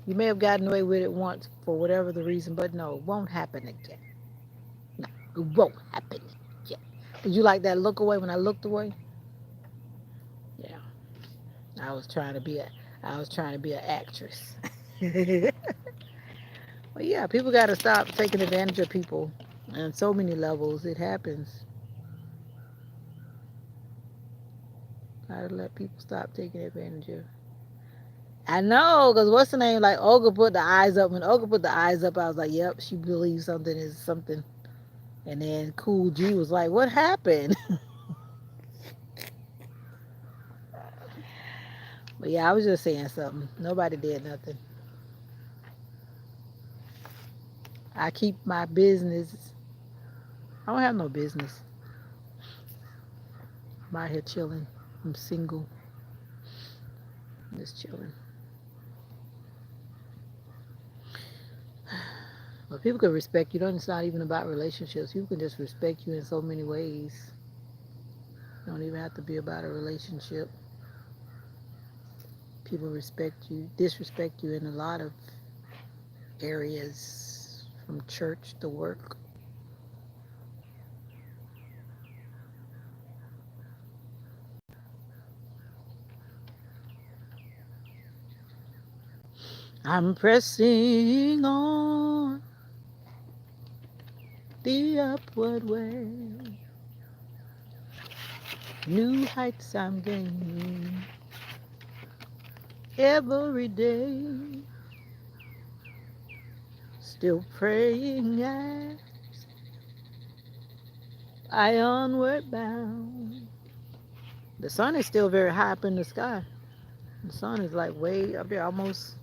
[SPEAKER 1] You may have gotten away with it once for whatever the reason, but no, it won't happen again. No, it won't happen again. Did you like that look away when I looked away? Yeah, I was trying to be an actress. Yeah, people got to stop taking advantage of people. On so many levels, it happens. Gotta let people stop taking advantage of. I know, because what's the name? Like, Olga put the eyes up. When Olga put the eyes up, I was like, yep, she believes something is something. And then Cool G was like, what happened? But yeah, I was just saying something. Nobody did nothing. I keep my business. I don't have no business. I'm out here chilling. I'm single. I'm just chilling. But people can respect you. It's not even about relationships. People can just respect you in so many ways. It don't even have to be about a relationship. People respect you, disrespect you in a lot of areas, from church to work. I'm pressing on the upward way. New heights I'm gaining every day. Still praying as I onward bound. The sun is still very high up in the sky. The sun is like way up there, almost.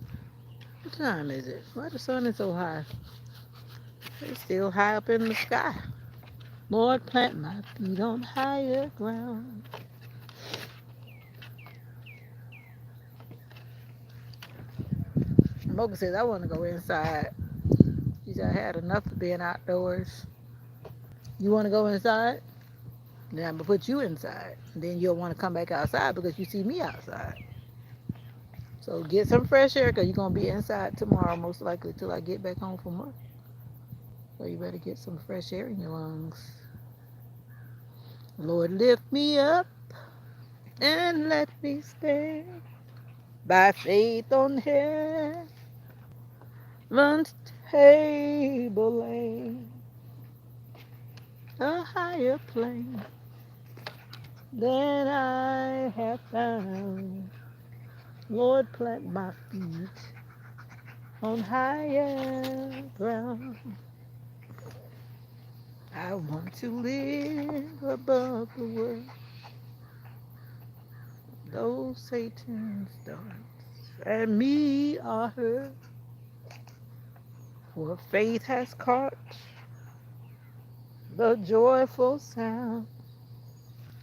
[SPEAKER 1] What time is it? Why the sun is so high? It's still high up in the sky. Lord, plant my feet on higher ground. Mocha says, I want to go inside. She said, I had enough of being outdoors. You want to go inside? Then I'm going to put you inside. Then you'll want to come back outside because you see me outside. So get some fresh air because you're going to be inside tomorrow most likely till I get back home from work. So you better get some fresh air in your lungs. Lord, lift me up and let me stand by faith on heaven's table, a higher plane than I have found. Lord, plant my feet on higher ground. I want to live above the world. Those Satan's darts at me are heard, for faith has caught the joyful sound.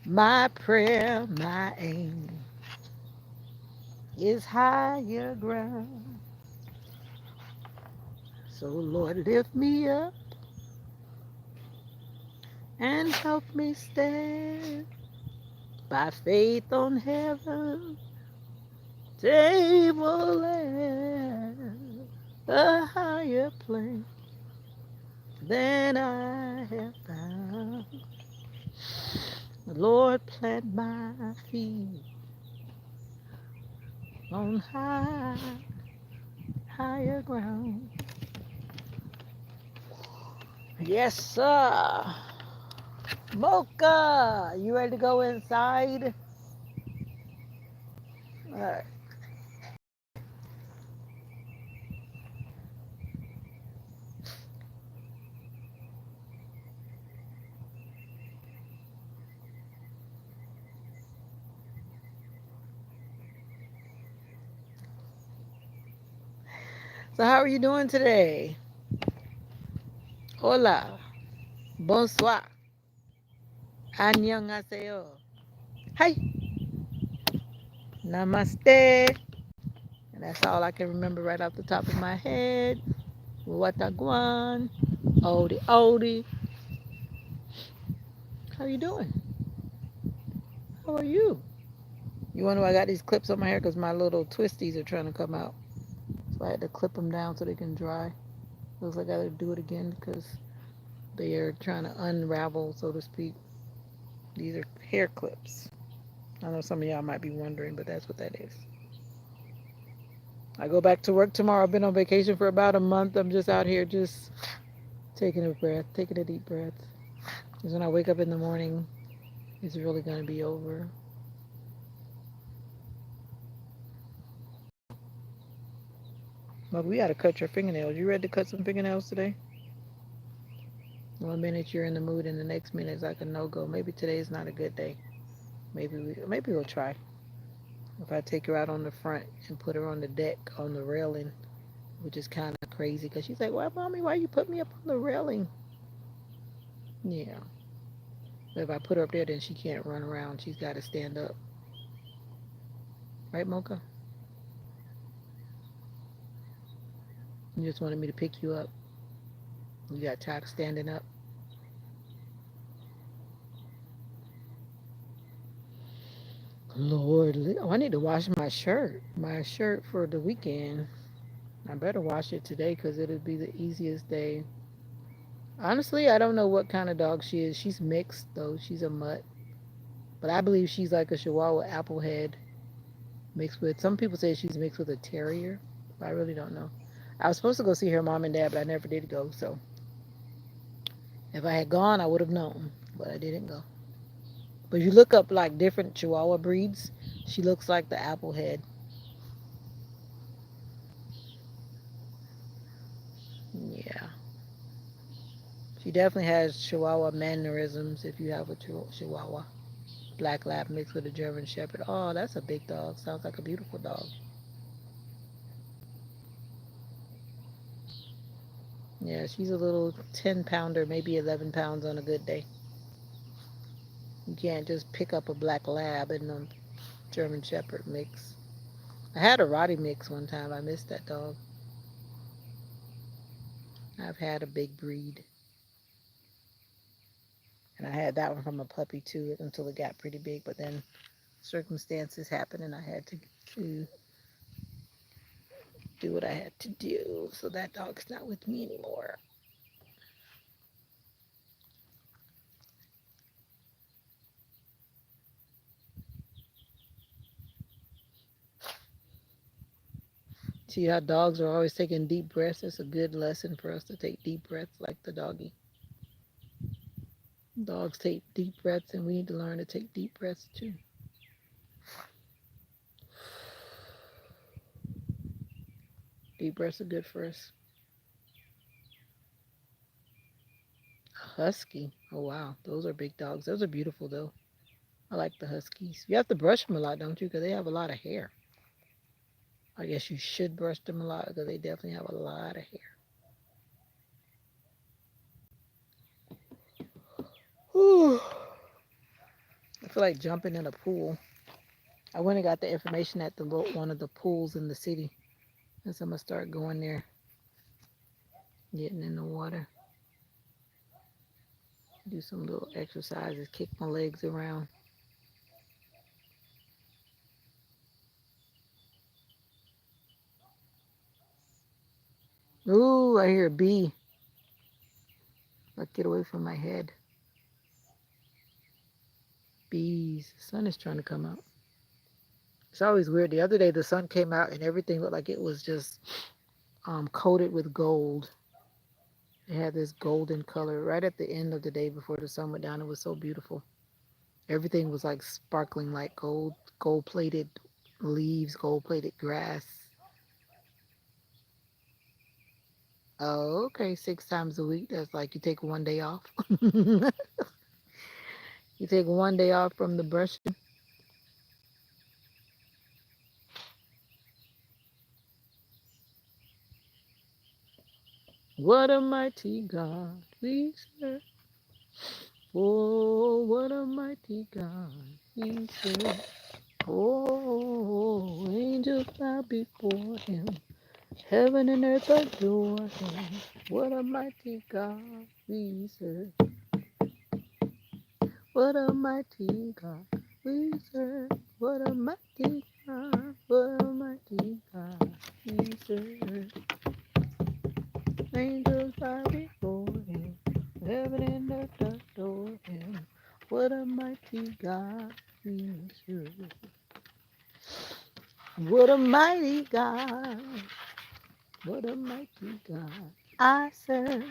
[SPEAKER 1] My prayer, my aim is higher ground. So Lord, lift me up and help me stand by faith on heaven table and a higher plane than I have found. Lord, plant my feet on higher ground. Yes, sir. Mocha, you ready to go inside? All right. So how are you doing today? Hola. Bonsoir. Annyeonghaseyo. Hi. Namaste. And that's all I can remember right off the top of my head. Watagwan. Oldie, oldie. How you doing? How are you? You wonder why I got these clips on my hair? Because my little twisties are trying to come out. So I had to clip them down so they can dry. Looks like I got to do it again because they are trying to unravel, so to speak. These are hair clips. I know some of y'all might be wondering, but that's what that is. I go back to work tomorrow. I've been on vacation for about a month. I'm just out here just taking a breath, taking a deep breath. Because when I wake up in the morning, it's really going to be over. Well, we got to cut your fingernails. You ready to cut some fingernails today? One minute you're in the mood, and the next minute it's like a no go. Maybe today's not a good day. Maybe we'll try. If I take her out on the front and put her on the deck on the railing, which is kind of crazy because she's like, "Why, mommy? Why you put me up on the railing?" Yeah. But if I put her up there, then she can't run around. She's got to stand up. Right, Mocha? You just wanted me to pick you up. You got tired of standing up. Lord, oh, I need to wash my shirt. My shirt for the weekend. I better wash it today because it'll be the easiest day. Honestly, I don't know what kind of dog she is. She's mixed, though. She's a mutt. But I believe she's like a Chihuahua Applehead mixed with, some people say she's mixed with a terrier. But I really don't know. I was supposed to go see her mom and dad, but I never did go. So if I had gone, I would have known. But I didn't go. But you look up like different Chihuahua breeds, she looks like the Applehead. Yeah. She definitely has Chihuahua mannerisms if you have a Chihuahua. Black Lab mixed with a German Shepherd. Oh, that's a big dog. Sounds like a beautiful dog. Yeah, she's a little 10 pounder, maybe 11 pounds on a good day. You can't just pick up a Black Lab and a German Shepherd mix. I had a Rottie mix one time. I missed that dog. I've had a big breed. And I had that one from a puppy too until it got pretty big. But then circumstances happened and I had to do what I had to do. So that dog's not with me anymore. See how dogs are always taking deep breaths? It's a good lesson for us to take deep breaths like the doggy. Dogs take deep breaths and we need to learn to take deep breaths too. Deep breaths are good for us. Husky. Oh wow, those are big dogs. Those are beautiful though. I like the huskies. You have to brush them a lot, don't you? Because they have a lot of hair. I guess you should brush them a lot because they definitely have a lot of hair. Whew. I feel like jumping in a pool. I went and got the information at the one of the pools in the city. And so I'm gonna start going there, getting in the water, do some little exercises, kick my legs around. Ooh, I hear a bee. Let's get away from my head. Bees. The sun is trying to come out. It's always weird. The other day the sun came out and everything looked like it was just coated with gold. It had this golden color right at the end of the day before the sun went down. It was so beautiful. Everything was like sparkling like gold, gold plated leaves, gold plated grass. Oh, okay. 6 times a week. That's like you take one day off. You take one day off from the brushing. What a mighty God we serve. Oh, what a mighty God we serve. Oh, angels bow before him. Heaven and earth adore him. What a mighty God we serve. What a mighty God we serve. What a mighty God. What a mighty God we serve. Angels bow before him. Heaven and earth adore him. What a mighty God we serve. What a mighty God. What a mighty God I serve.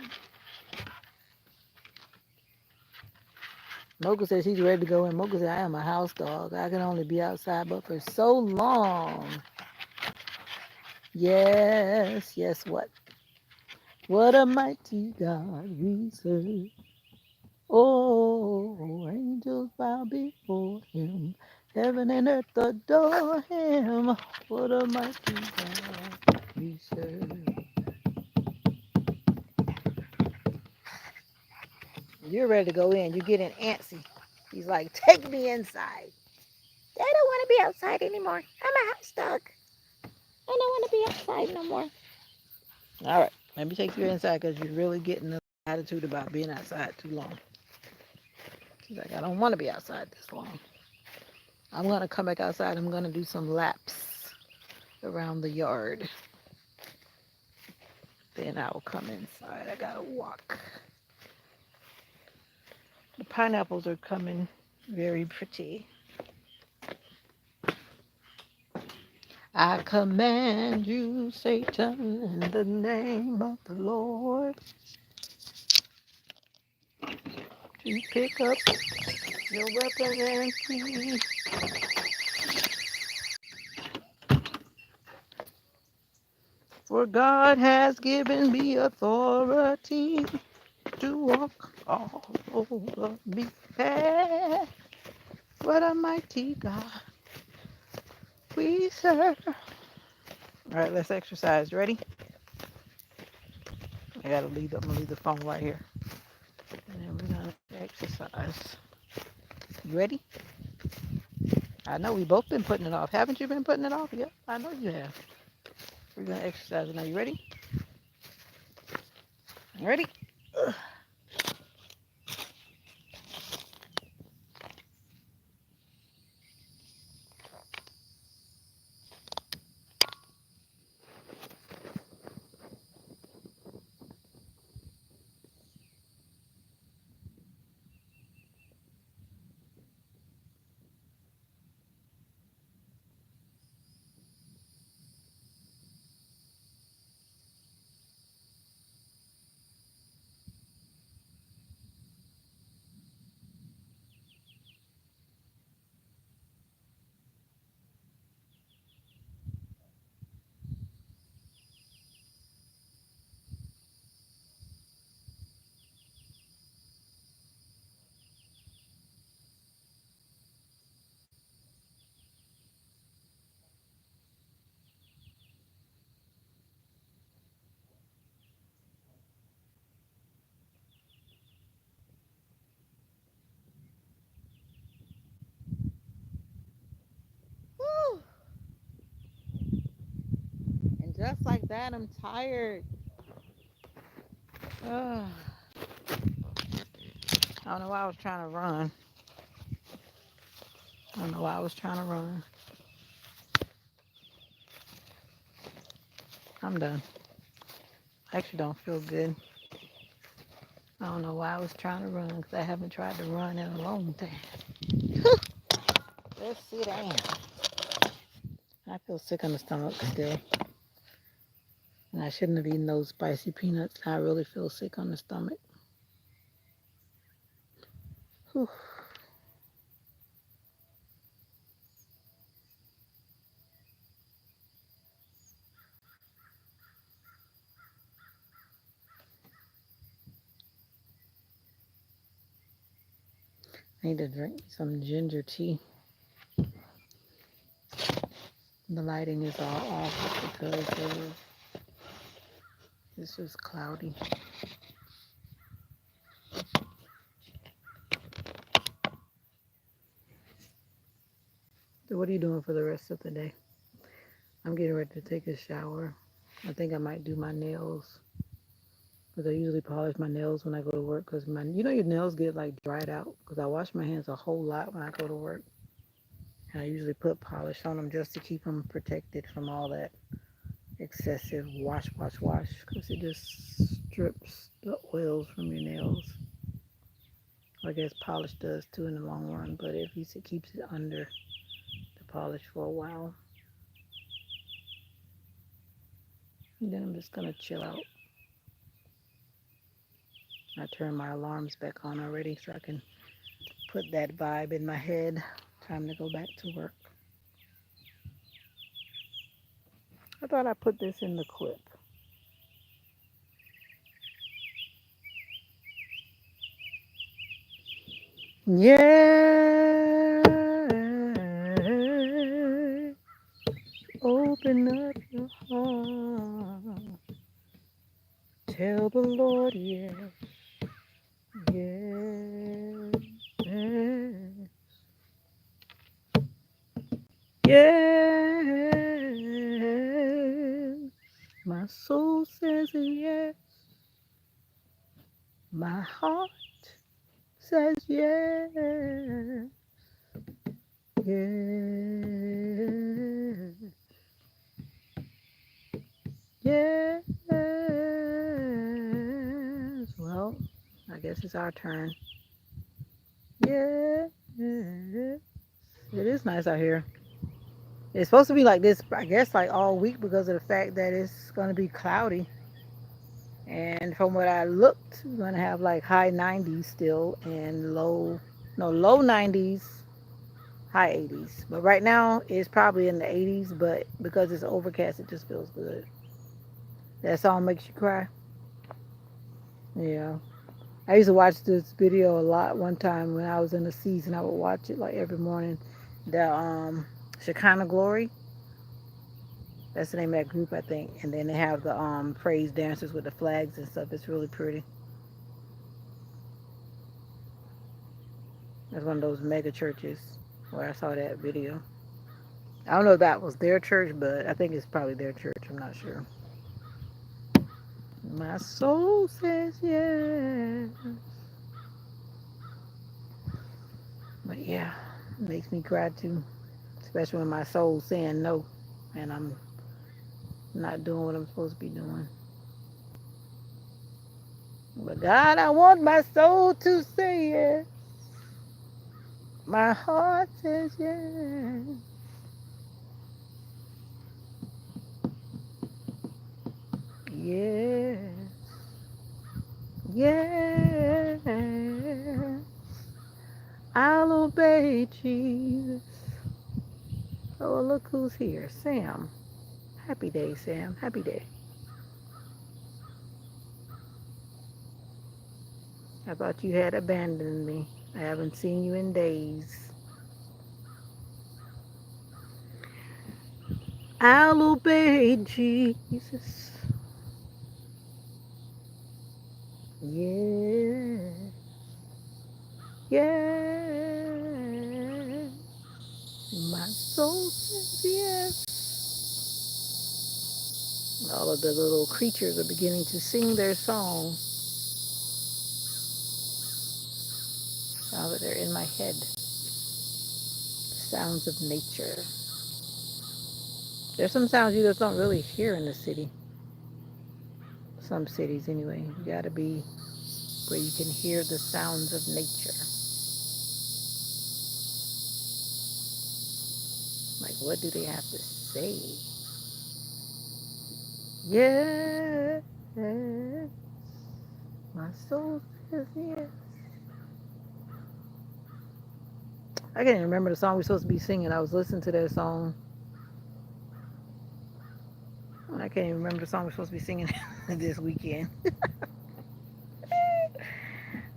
[SPEAKER 1] Mocha says she's ready to go in. Mocha said, I am a house dog. I can only be outside but for so long. Yes, yes, what? What a mighty God we serve. Oh, angels bow before him. Heaven and earth adore him. What a mighty God we serve. You're ready to go in. You're getting antsy. He's like, take me inside. I don't want to be outside anymore. I'm a house dog. I don't want to be outside no more. All right. Let me take you inside because you're really getting the attitude about being outside too long. She's like, I don't want to be outside this long. I'm going to come back outside. I'm going to do some laps around the yard. Then I'll come inside. I got to walk. The pineapples are coming very pretty. I command you, Satan, in the name of the Lord, to pick up your weapons and flee. For God has given me authority to walk all over me. Hey, what a mighty God we serve. All right, let's exercise. Ready? I'm gonna leave the phone right here. And then we're gonna exercise. You ready? I know we both been putting it off. Haven't you been putting it off? Yep, I know you have. We're gonna exercise now. You ready? You ready? Ugh. Woo. And just like that, I'm tired. Ugh. I don't know why I was trying to run. I don't know why I was trying to run. I'm done. I actually don't feel good. I don't know why I was trying to run because I haven't tried to run in a long time. Let's sit down. I feel sick on the stomach still. And I shouldn't have eaten those spicy peanuts. I really feel sick on the stomach. Whew. I need to drink some ginger tea. The lighting is all off because this is cloudy. So what are you doing for the rest of the day? I'm getting ready to take a shower. I think I might do my nails because I usually polish my nails when I go to work because your nails get like dried out because I wash my hands a whole lot when I go to work. And I usually put polish on them just to keep them protected from all that excessive wash because it just strips the oils from your nails. I guess polish does too in the long run, but it keeps it under the polish for a while. And then I'm just gonna chill out. I turned my alarms back on already so I can put that vibe in my head. Time to go back to work. I thought I put this in the clip. Yeah. Open up your heart. Tell the Lord yes. Yes. Yes. My soul says yes. My heart says yes. Yes. Yes. Well, I guess it's our turn. Yes. It is nice out here. It's supposed to be like this, I guess, like all week because of the fact that it's going to be cloudy. And from what I looked, we're going to have like high 90s still and low 90s, high 80s. But right now it's probably in the 80s, but because it's overcast, it just feels good. That song makes you cry. Yeah. I used to watch this video a lot one time when I was in the season. I would watch it like every morning. The Shekinah Glory. That's the name of that group, I think. And then they have the praise dancers with the flags and stuff. It's really pretty. That's one of those mega churches where I saw that video. I don't know if that was their church, but I think it's probably their church. I'm not sure. My soul says yes. But yeah, it makes me cry too. Especially when my soul's saying no and I'm not doing what I'm supposed to be doing. But God, I want my soul to say yes. My heart says yes. Yes. Yes. I'll obey Jesus. Oh, look who's here. Sam. Happy day, Sam. Happy day. I thought you had abandoned me. I haven't seen you in days. I'll obey Jesus. Yeah. Yeah. My soul says yes. All of the little creatures are beginning to sing their song. Now that they're in my head. Sounds of nature. There's some sounds you just don't really hear in the city. Some cities, anyway. You gotta be where you can hear the sounds of nature. Like, what do they have to say? Yeah. My soul says yes. I can't even remember the song we're supposed to be singing. I was listening to that song. I can't even remember the song we're supposed to be singing this weekend.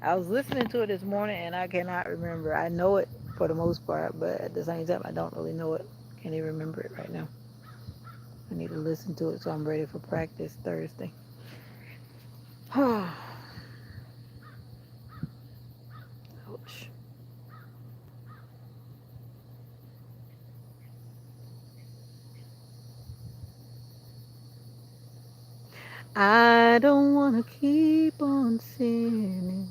[SPEAKER 1] I was listening to it this morning and I cannot remember. I know it for the most part, but at the same time, I don't really know it. Can't even remember it right now. I need to listen to it so I'm ready for practice Thursday. Ouch. I don't want to keep on sinning.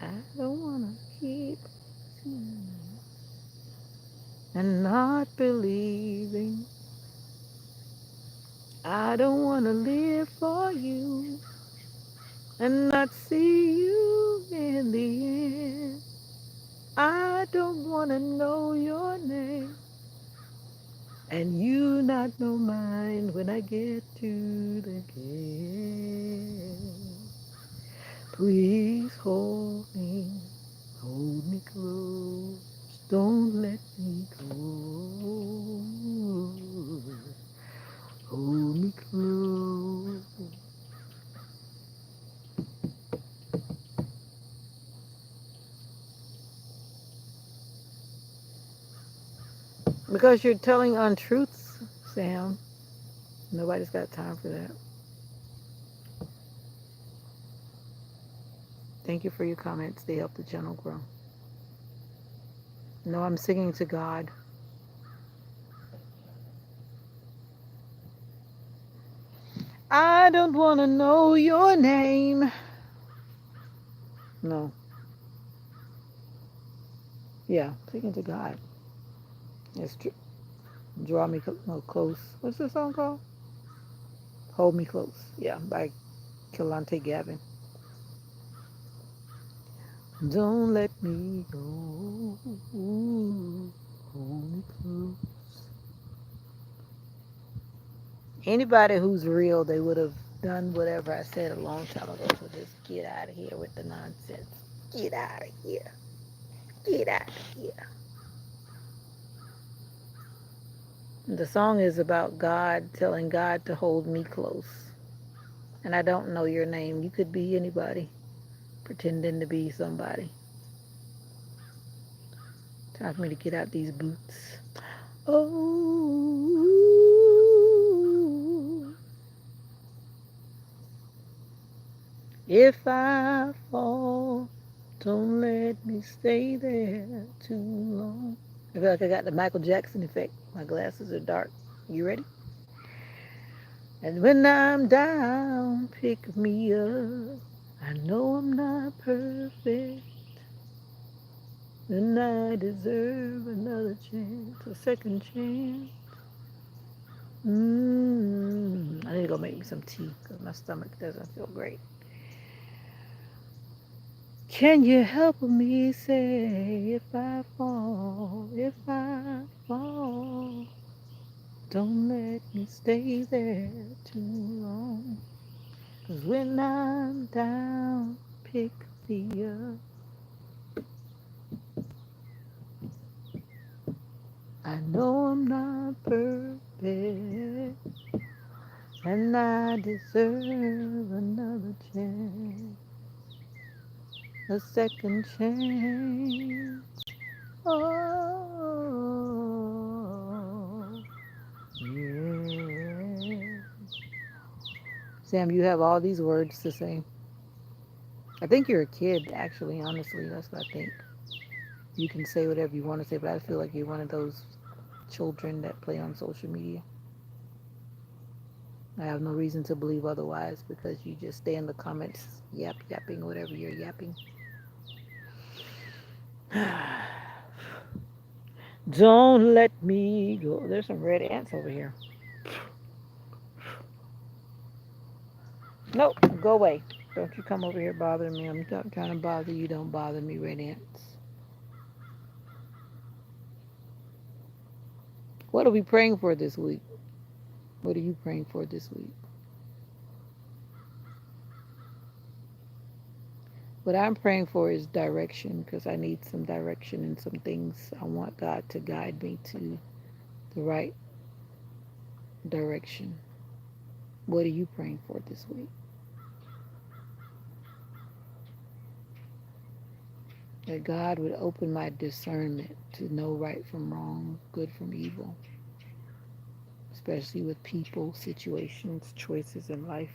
[SPEAKER 1] I don't want to keep sinning and not believing. I don't want to live for you and not see you in the end. I don't want to know your name. And you not know mine when I get to the gate. Please hold me close, don't let me go. Hold me close. Because you're telling untruths, Sam. Nobody's got time for that. Thank you for your comments. They help the channel grow. No, I'm singing to God. I don't want to know your name. No. Yeah, singing to God. It's Draw Me Close. What's the song called? Hold Me Close. Yeah, by Kalante Gavin. Don't let me go. Hold me close. Anybody who's real, they would have done whatever I said a long time ago. So just get out of here with the nonsense. Get out of here. Get out of here. The song is about God telling God to hold me close. And I don't know your name. You could be anybody pretending to be somebody. Time for me to get out these boots. Oh, if I fall, don't let me stay there too long. I feel like I got the Michael Jackson effect. My glasses are dark. You ready? And when I'm down, pick me up. I know I'm not perfect, and I deserve another chance, a second chance. I need to go make me some tea because my stomach doesn't feel great. Can you help me say if I fall, don't let me stay there too long. 'Cause when I'm down, pick me up. I know I'm not perfect, and I deserve another chance, a second chance. Oh, yeah. Sam, you have all these words to say. I think you're a kid, actually, honestly. That's what I think. You can say whatever you want to say, but I feel like you're one of those children that play on social media. I have no reason to believe otherwise because you just stay in the comments yapping whatever you're yapping. Don't let me go. There's some red ants over here. Nope, go away. Don't you come over here bothering me. I'm not trying to bother you. Don't bother me, red ants. What are we praying for this week? What are you praying for this week? What I'm praying for is direction because I need some direction in some things. I want God to guide me to the right direction. What are you praying for this week? That God would open my discernment to know right from wrong, good from evil, especially with people, situations, choices in life.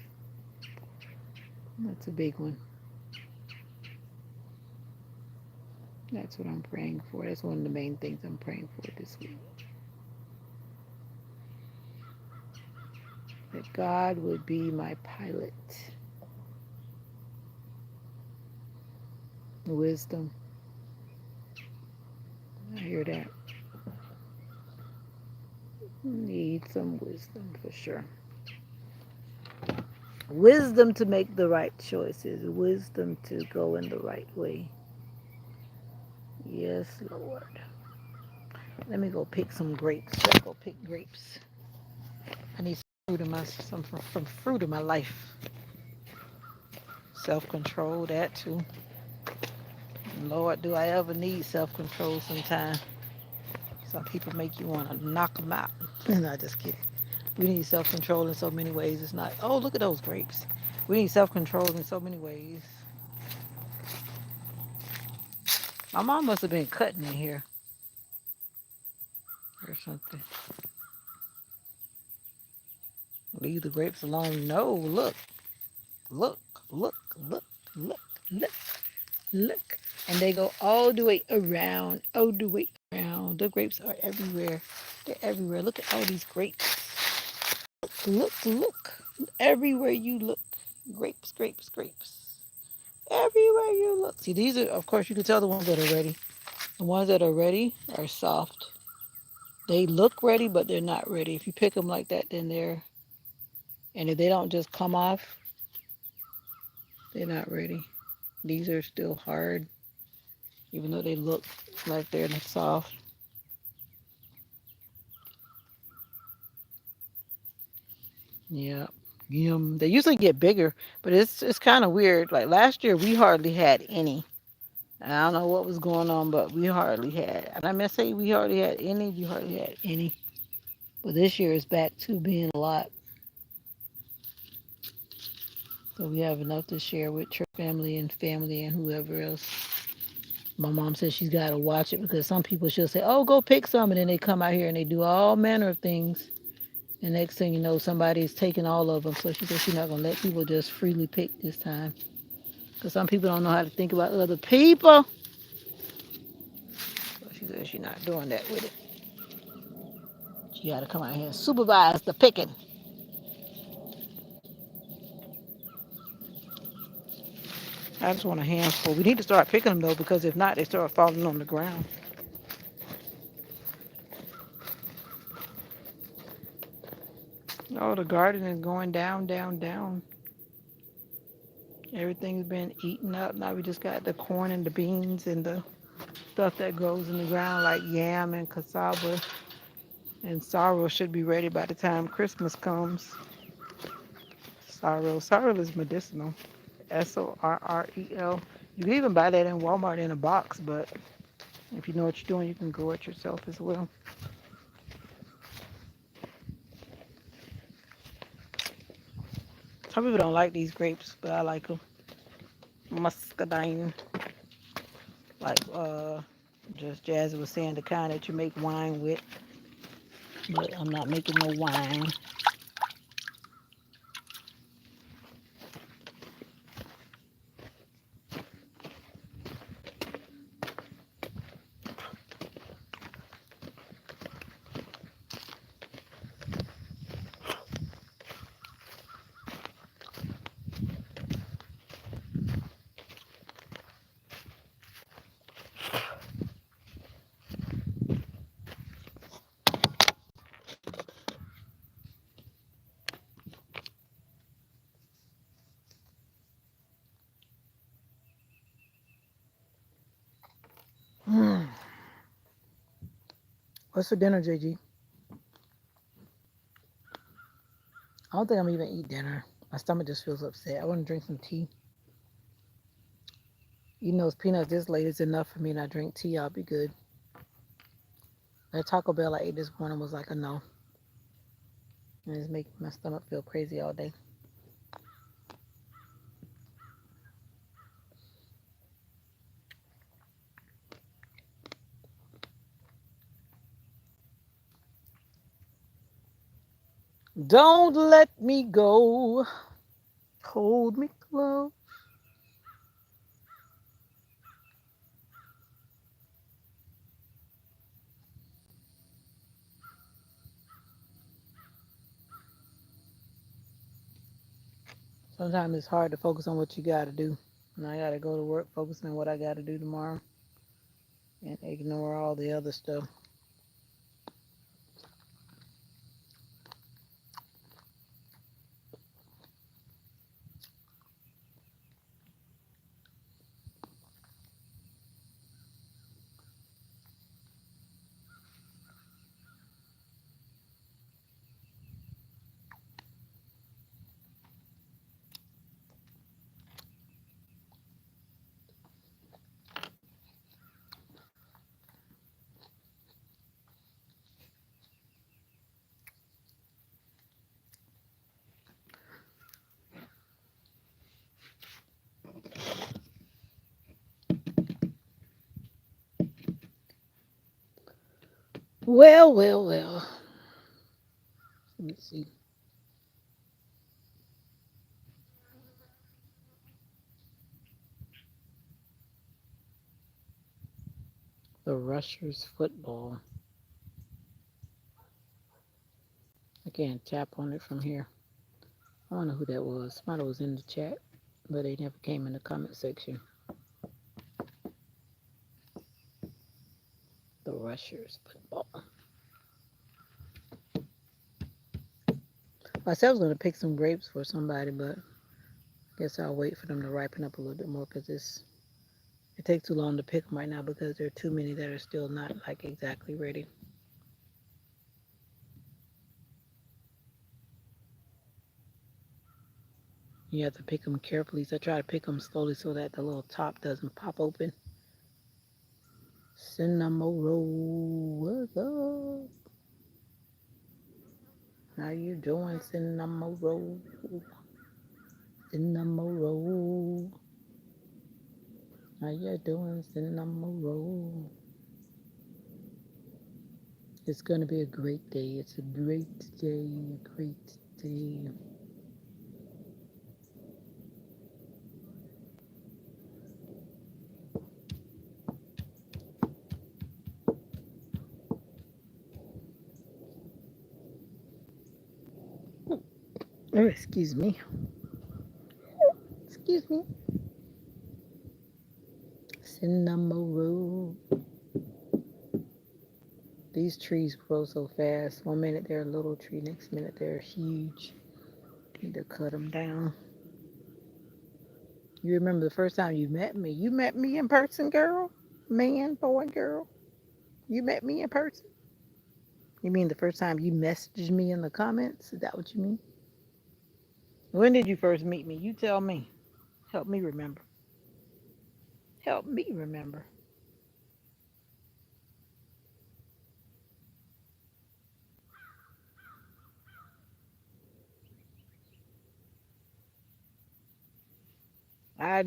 [SPEAKER 1] That's a big one. That's what I'm praying for. That's one of the main things I'm praying for this week. That God would be my pilot. Wisdom. I hear that. Need some wisdom for sure. Wisdom to make the right choices. Wisdom to go in the right way. Yes, Lord. Let me go pick some grapes. Let's go pick grapes. I need some fruit in my life. Self control, that too. Lord, do I ever need self control sometime? Some people make you want to knock them out. No, just kidding. We need self control in so many ways. It's not, oh, look at those grapes. We need self control in so many ways. My mom must have been cutting in here or something. Leave the grapes alone. No, look, look, look, look, look, look, look. And they go all the way around, all the way around. The grapes are everywhere. They're everywhere. Look at all these grapes. Look, look. Everywhere you look. Grapes, grapes, grapes. Everywhere you look. See, these are, of course, you can tell the ones that are ready. The ones that are ready are soft. They look ready, but they're not ready. If you pick them like that, then they're, and if they don't just come off, they're not ready. These are still hard, even though they look like they're soft. Yeah. Yum. They usually get bigger, but it's kind of weird. Like last year, we hardly had any. I don't know what was going on, but we hardly had. And I must say we hardly had any. We hardly had any. But this year is back to being a lot. So we have enough to share with church family and whoever else. My mom says she's got to watch it because some people she'll say, "Oh, go pick some," and then they come out here and they do all manner of things. And next thing you know, somebody's taking all of them. So she says she's not gonna let people just freely pick this time because some people don't know how to think about other people. So she says she's not doing that with it. She got to come out here and supervise the picking. I just want a handful. We need to start picking them though because if not, they start falling on the ground. Oh, the garden is going down, down, down. Everything's been eaten up. Now we just got the corn and the beans and the stuff that grows in the ground like yam and cassava. And sorrel should be ready by the time Christmas comes. Sorrel is medicinal. Sorrel. You can even buy that in Walmart in a box, but if you know what you're doing, you can grow it yourself as well. Some people don't like these grapes, but I like them. Muscadine, like just Jazzy was saying, the kind that you make wine with. But I'm not making no wine. Mm. What's for dinner, JG? I don't think I'm even eat dinner. My stomach just feels upset. I want to drink some tea. Eating those peanuts this late is enough for me, and I drink tea. I'll be good. That Taco Bell I ate this morning was like a no. And it's making my stomach feel crazy all day. Don't let me go. Hold me close. Sometimes it's hard to focus on what you got to do. And I got to go to work focusing on what I got to do tomorrow and ignore all the other stuff. Well, well, well. Let me see. The Rushers football. I can't tap on it from here. I don't know who that was. Somebody was in the chat, but they never came in the comment section. The Rushers football. I said I was going to pick some grapes for somebody, but I guess I'll wait for them to ripen up a little bit more because it takes too long to pick them right now because there are too many that are still not like exactly ready. You have to pick them carefully. So I try to pick them slowly so that the little top doesn't pop open. Cinnamon roll, what's up? How you doing, cinnamon roll? Cinnamon roll. How you doing, cinnamon roll? It's gonna be a great day. It's a great day, a great day. Oh, excuse me. Excuse me. Cinnamon roll. These trees grow so fast. One minute they're a little tree, next minute they're huge. Need to cut them down. You remember the first time you met me? You met me in person, girl? Man, boy, girl? You met me in person? You mean the first time you messaged me in the comments? Is that what you mean? When did you first meet me? You tell me. Help me remember. Help me remember.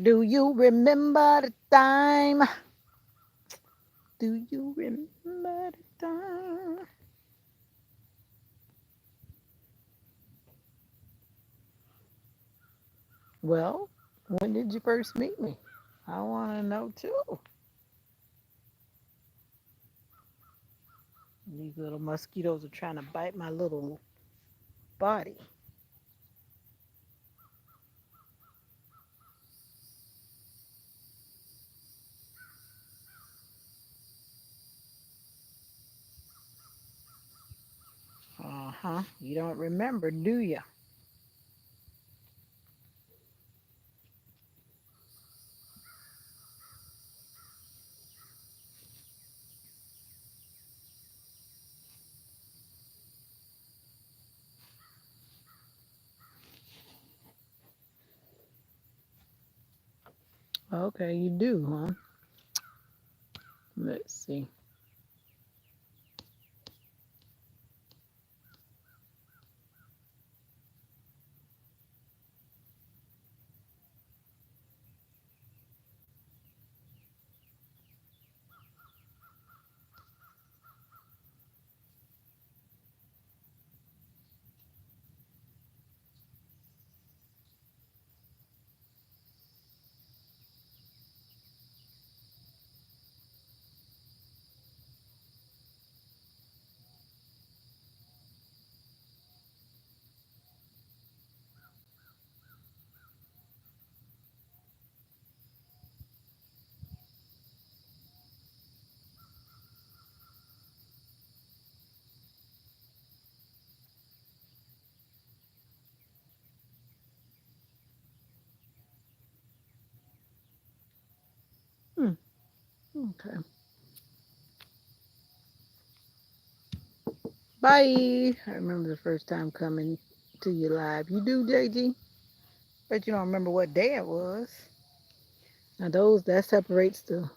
[SPEAKER 1] Do you remember the time? Do you remember the time? Well, when did you first meet me? I want to know too. These little mosquitoes are trying to bite my little body. Uh huh. You don't remember, do you? Okay, you do, huh? Let's see. Hmm. Okay. Bye. I remember the first time coming to you live. You do, JG? But you don't remember what day it was. Now those that separates the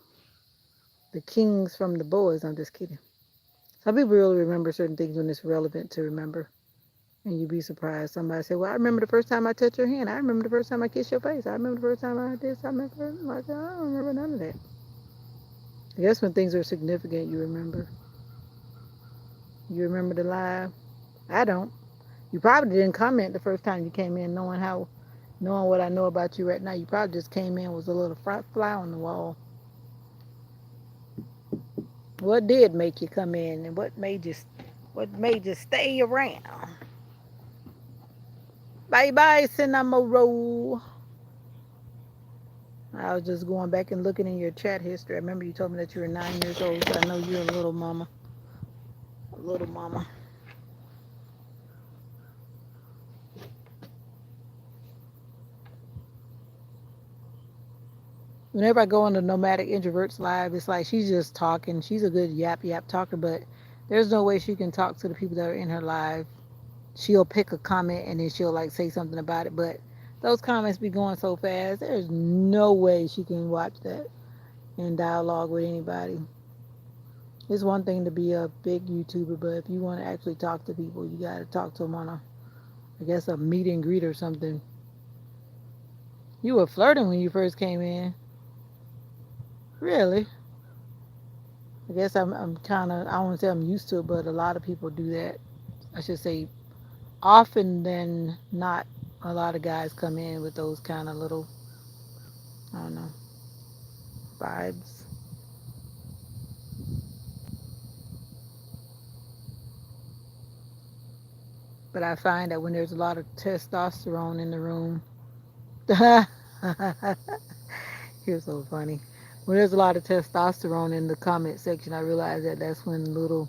[SPEAKER 1] kings from the boys. I'm just kidding. Some people really remember certain things when it's relevant to remember. And you'd be surprised. Somebody say, well, I remember the first time I touched your hand. I remember the first time I kissed your face. I remember the first time I did this. I remember, I said, I don't remember none of that. I guess when things are significant, you remember. You remember the live? I don't. You probably didn't comment the first time you came in, knowing what I know about you right now. You probably just came in was a little fly on the wall. What did make you come in, and what made you stay around? Bye bye, Cinnamoroll. I was just going back and looking in your chat history. I remember you told me that you were 9 years old, so I know you're a little mama. A little mama. Whenever I go on the Nomadic Introverts Live, it's like she's just talking. She's a good yap talker, but there's no way she can talk to the people that are in her live. She'll pick a comment and then she'll like say something about it, but those comments be going so fast. There's no way she can watch that and dialogue with anybody. It's one thing to be a big YouTuber, but if you want to actually talk to people, you got to talk to them on I guess, a meet and greet or something. You were flirting when you first came in. Really? I guess I'm kind of, I don't want to say I'm used to it, but a lot of people do that. I should say often than not, a lot of guys come in with those kind of little, I don't know, vibes. But I find that when there's a lot of testosterone in the room, you're so funny. When there's a lot of testosterone in the comment section, I realize that that's when little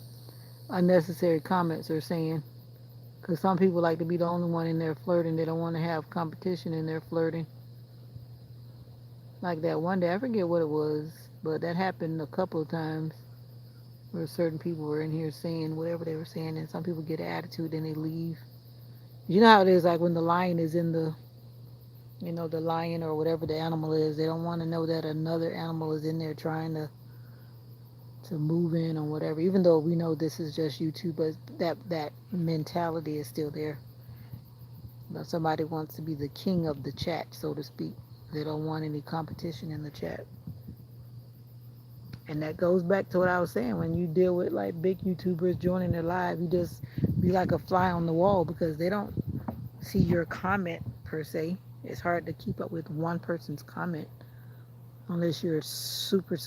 [SPEAKER 1] unnecessary comments are saying. Because some people like to be the only one in there flirting. They don't want to have competition in their flirting. Like that one day, I forget what it was, but that happened a couple of times where certain people were in here saying whatever they were saying, and some people get an attitude and they leave. You know how it is, like when the lion is in the lion or whatever the animal is, they don't want to know that another animal is in there trying to move in or whatever. Even though we know this is just YouTube, but that mentality is still there. Somebody wants to be the king of the chat, so to speak. They don't want any competition in the chat. And that goes back to what I was saying. When you deal with like big YouTubers joining their live, you just be like a fly on the wall because they don't see your comment per se. It's hard to keep up with one person's comment unless you're a super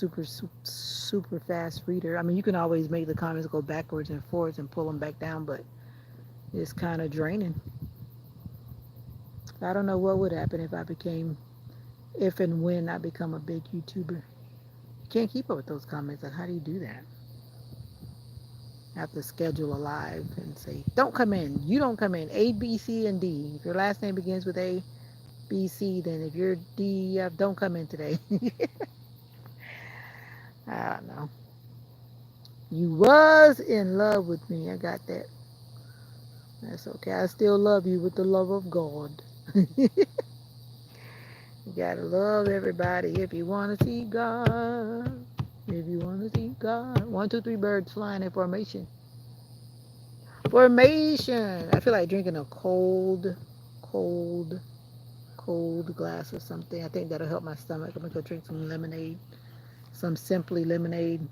[SPEAKER 1] fast reader. I mean, you can always make the comments go backwards and forwards and pull them back down, but it's kind of draining. I don't know what would happen if and when I become a big YouTuber. You can't keep up with those comments. Like, how do you do that? I have to schedule a live and say, don't come in. You don't come in. A, B, C, and D. If your last name begins with A, B, C, then if you're D, F, don't come in today. I don't know. You was in love with me. I got that. That's okay. I still love you with the love of God. You gotta love everybody if you wanna see God. If you wanna see God. One, two, three birds flying in formation. Formation. I feel like drinking a cold, cold glass of something. I think that'll help my stomach. I'm gonna go drink some lemonade. Some Simply Lemonade.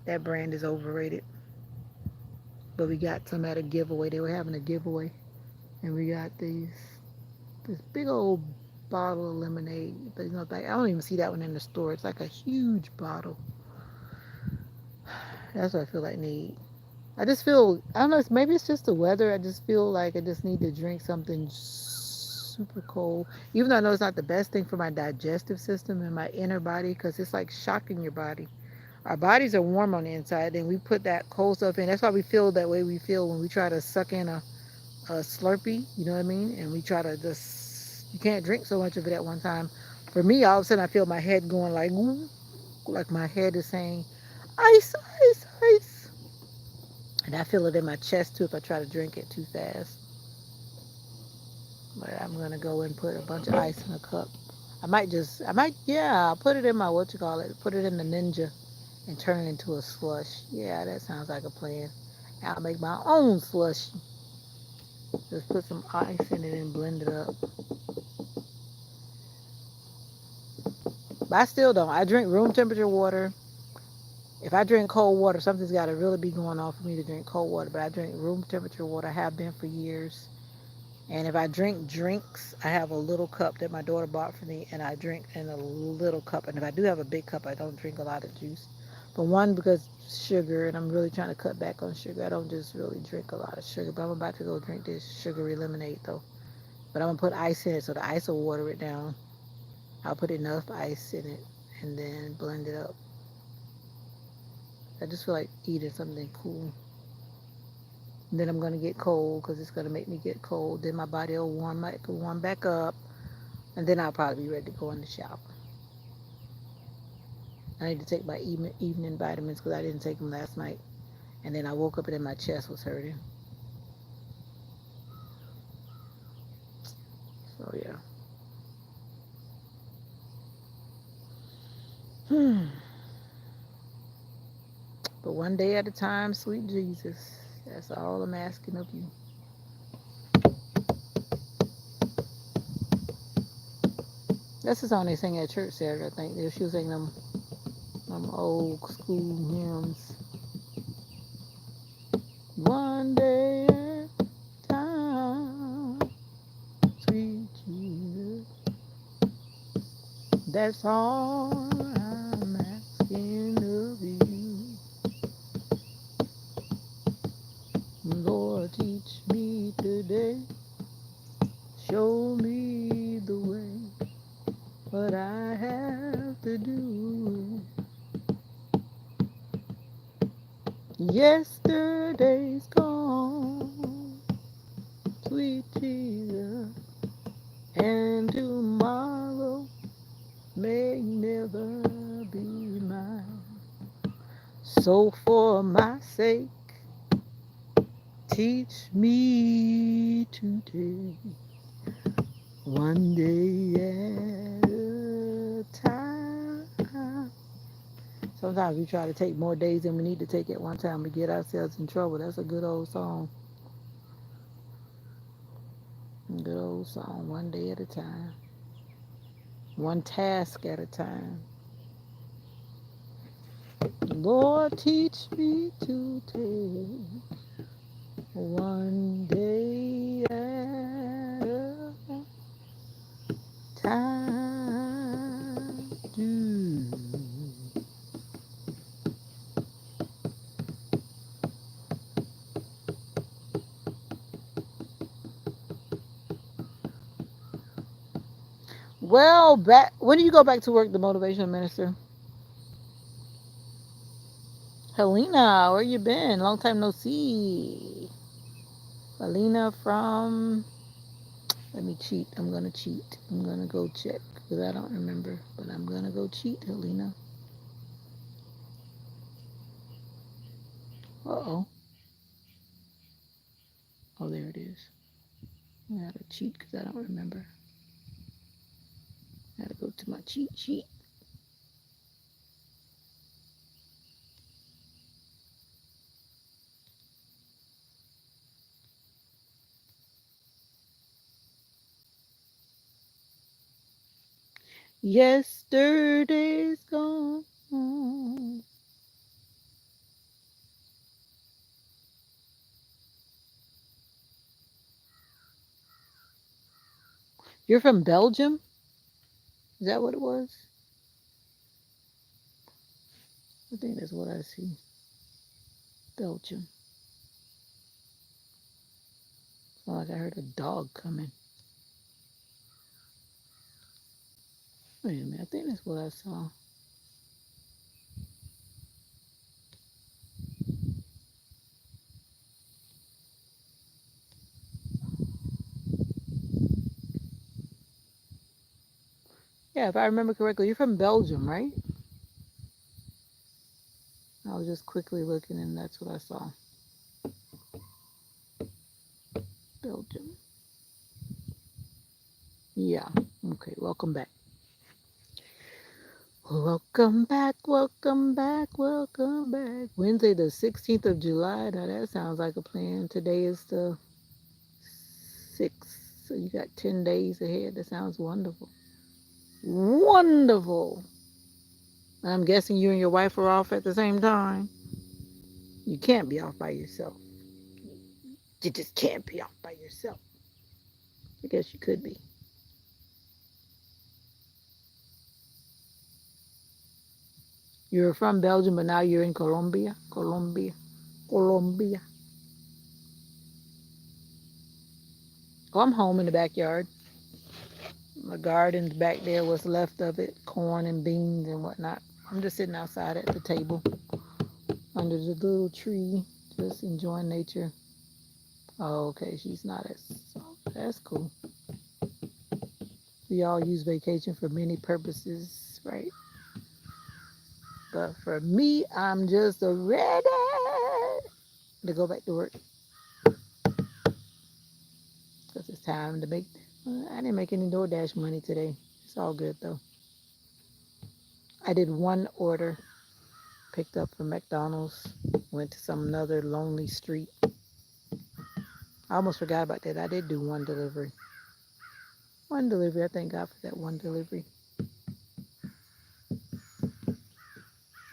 [SPEAKER 1] That brand is overrated. But we got some at a giveaway. They were having a giveaway. And we got this big old bottle of lemonade. But like I don't even see that one in the store. It's like a huge bottle. That's what I feel like I need. I just feel, I don't know, maybe it's just the weather. I just feel like I just need to drink something super cold. Even though I know it's not the best thing for my digestive system and my inner body because it's like shocking your body. Our bodies are warm on the inside, and we put that cold stuff in. That's why we feel that way we feel when we try to suck in a Slurpee, you know what I mean? And we try to just, you can't drink so much of it at one time. For me, all of a sudden I feel my head going like my head is saying, ice, ice, ice. And I feel it in my chest too if I try to drink it too fast. But I'm going to go and put a bunch of ice in a cup. Yeah, I'll put it in my, put it in the Ninja and turn it into a slush. Yeah, that sounds like a plan. I'll make my own slush. Just put some ice in it and blend it up. But I still don't. I drink room temperature water If I drink cold water, something's got to really be going on for me to drink cold water. But I drink room temperature water. I have been for years. And if I drink drinks, I have a little cup that my daughter bought for me, and I drink in a little cup. And if I do have a big cup, I don't drink a lot of juice. But one, because sugar, and I'm really trying to cut back on sugar. I don't just really drink a lot of sugar. But I'm about to go drink this sugary lemonade, though. But I'm going to put ice in it, so the ice will water it down. I'll put enough ice in it and then blend it up. I just feel like eating something cool. And then I'm going to get cold because it's going to make me get cold. Then my body will warm back up. And then I'll probably be ready to go in the shower. I need to take my evening vitamins because I didn't take them last night. And then I woke up and then my chest was hurting. So, yeah. But one day at a time, sweet Jesus. That's all I'm asking of you. That's the song they sing at church Saturday, I think. She was singing them old school hymns. One day at a time, sweet Jesus. That's all I'm asking of you. Lord, teach me today. Show me the way. What I have to do. Yesterday's gone, sweet Jesus, and tomorrow may never be mine. So for my sake, teach me today, one day at a time. Sometimes we try to take more days than we need to take at one time to get ourselves in trouble. That's a good old song. Good old song. One day at a time. One task at a time. Lord, teach me to take one day at a time. Do. Well, when do you go back to work, the motivational minister? Helena, where you been? Long time no see. Helena from, let me cheat. I'm going to cheat. I'm going to go check because I don't remember. But I'm going to go cheat, Helena. Uh-oh. Oh, there it is. I got to cheat because I don't remember. I got to go to my cheat sheet. Yesterday's gone. You're from Belgium? Is that what it was? I think that's what I see. Belgium. Sound like I heard a dog coming. Wait a minute. I think that's what I saw. Yeah, if I remember correctly, you're from Belgium, right? I was just quickly looking and that's what I saw. Belgium. Yeah. Okay, welcome back. Welcome back, welcome back, welcome back. Wednesday, the 16th of July. Now that sounds like a plan. Today is the 6th. So you got 10 days ahead. That sounds wonderful. Wonderful. And I'm guessing you and your wife were off at the same time. You can't be off by yourself. You just can't be off by yourself. I guess you could be. You're from Belgium, but now you're in Colombia. Colombia. Colombia. Oh, I'm home in the backyard. My garden's back there, what's left of it, corn and beans and whatnot. I'm just sitting outside at the table under the little tree, just enjoying nature. Oh, okay, she's not as, so that's cool. We all use vacation for many purposes, right? But for me, I'm just ready to go back to work because it's time to make. I didn't make any DoorDash money today. It's all good though. I did one order, picked up from McDonald's, went to some another lonely street. I almost forgot about that. I did do one delivery. One delivery. I thank God for that one delivery.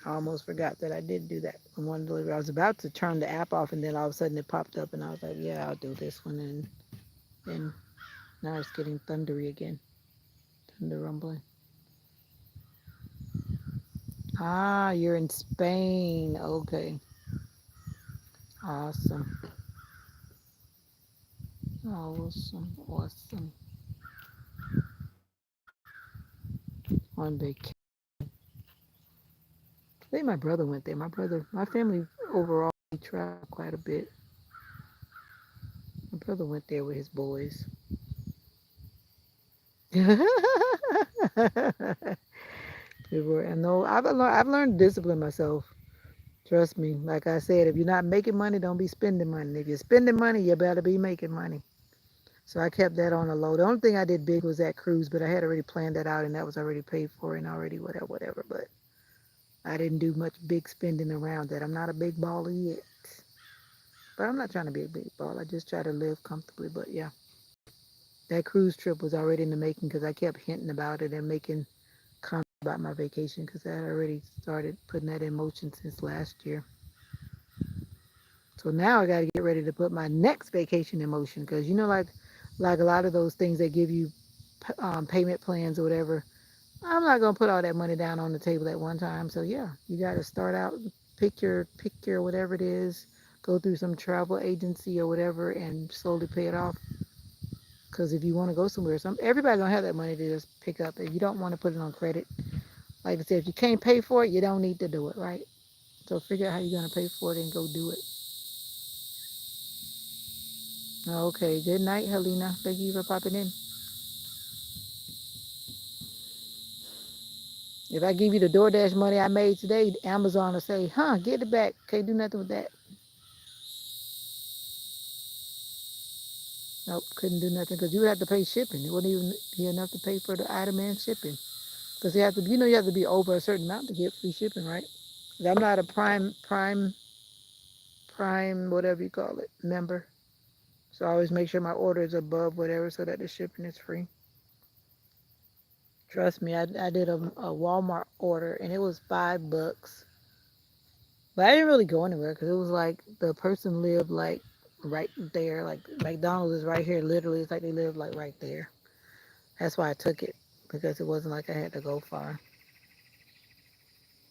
[SPEAKER 1] I almost forgot that I did do that one delivery. I was about to turn the app off, and then all of a sudden it popped up, and I was like, "Yeah, I'll do this one." And then now it's getting thundery again, thunder rumbling. Ah, you're in Spain. Okay, awesome, awesome, awesome. On vacation. I think my brother went there. My family overall, we traveled quite a bit. My brother went there with his boys. I know I've learned to discipline myself. Trust me. Like I said, if you're not making money, don't be spending money. If you're spending money, you better be making money. So I kept that on the low. The only thing I did big was that cruise, but I had already planned that out and that was already paid for and already whatever, whatever. But I didn't do much big spending around that. I'm not a big baller yet. But I'm not trying to be a big baller. I just try to live comfortably. But yeah, that cruise trip was already in the making because I kept hinting about it and making comments about my vacation because I had already started putting that in motion since last year. So now I got to get ready to put my next vacation in motion because like a lot of those things they give you payment plans or whatever. I'm not gonna put all that money down on the table at one time. So yeah, you got to start out, pick your whatever it is, go through some travel agency or whatever, and slowly pay it off. Because if you want to go somewhere, everybody don't have that money to just pick up. If you don't want to put it on credit, like I said, if you can't pay for it, you don't need to do it, right? So figure out how you're gonna pay for it and go do it. Okay, good night, Helena. Thank you for popping in. If I give you the DoorDash money I made today, Amazon will say, huh, get it back. Can't do nothing with that. Nope, couldn't do nothing because you would have to pay shipping. It wouldn't even be enough to pay for the item and shipping. Because you have to be over a certain amount to get free shipping, right? I'm not a prime, whatever you call it, member. So I always make sure my order is above whatever so that the shipping is free. Trust me, I did a Walmart order and it was $5. But I didn't really go anywhere because it was like the person lived like right there. Like McDonald's is right here. Literally, it's like they live like right there. That's why I took it because it wasn't like I had to go far.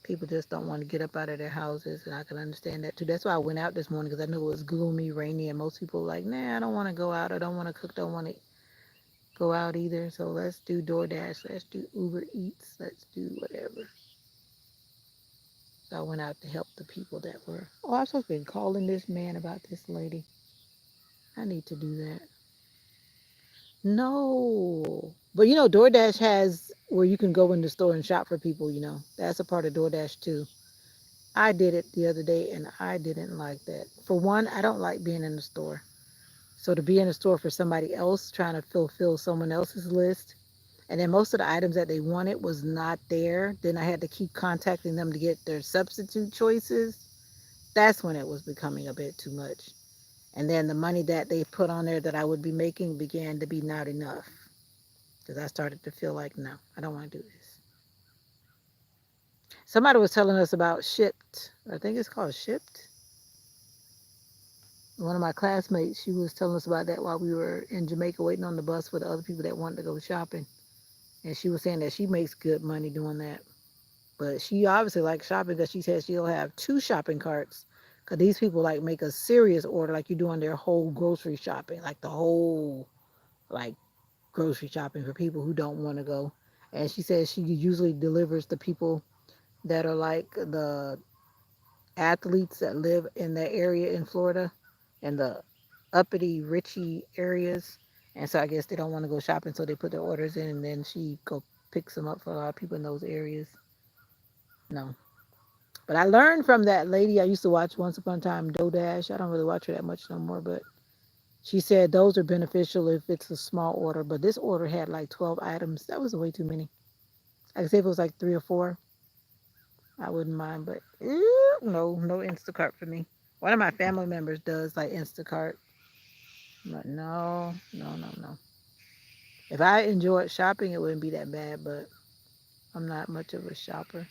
[SPEAKER 1] People just don't want to get up out of their houses, and I can understand that too. That's why I went out this morning because I knew it was gloomy, rainy, and most people were like, nah, I don't want to go out. I don't want to cook. Don't want to go out either. So let's do DoorDash. Let's do Uber Eats. Let's do whatever. So I went out to help the people that were. Oh, I'm supposed to be calling this man about this lady. I need to do that. No. But DoorDash has where you can go in the store and shop for people, That's a part of DoorDash too. I did it the other day and I didn't like that. For one, I don't like being in the store. So to be in the store for somebody else, trying to fulfill someone else's list, and then most of the items that they wanted was not there, then I had to keep contacting them to get their substitute choices. That's when it was becoming a bit too much. And then the money that they put on there that I would be making began to be not enough. Because I started to feel like, no, I don't want to do this. Somebody was telling us about Shipped. I think it's called Shipped. One of my classmates, she was telling us about that while we were in Jamaica waiting on the bus for the other people that wanted to go shopping. And she was saying that she makes good money doing that. But she obviously likes shopping because she says she'll have two shopping carts. Because these people like make a serious order, like you're doing their whole grocery shopping, like the whole like grocery shopping for people who don't want to go. And she says she usually delivers the people that are like the athletes that live in that area in Florida and the uppity, richy areas. And so I guess they don't want to go shopping, so they put their orders in, and then she go picks them up for a lot of people in those areas. No, but I learned from that lady I used to watch once upon a time, Dodash. I don't really watch her that much no more, but she said those are beneficial if it's a small order. But this order had like 12 items. That was way too many. I could say if it was like three or four, I wouldn't mind. But no, no Instacart for me. One of my family members does like Instacart. But no, no, no, no. If I enjoyed shopping, it wouldn't be that bad. But I'm not much of a shopper.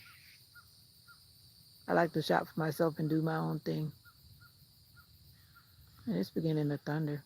[SPEAKER 1] I like to shop for myself and do my own thing. And it's beginning to thunder.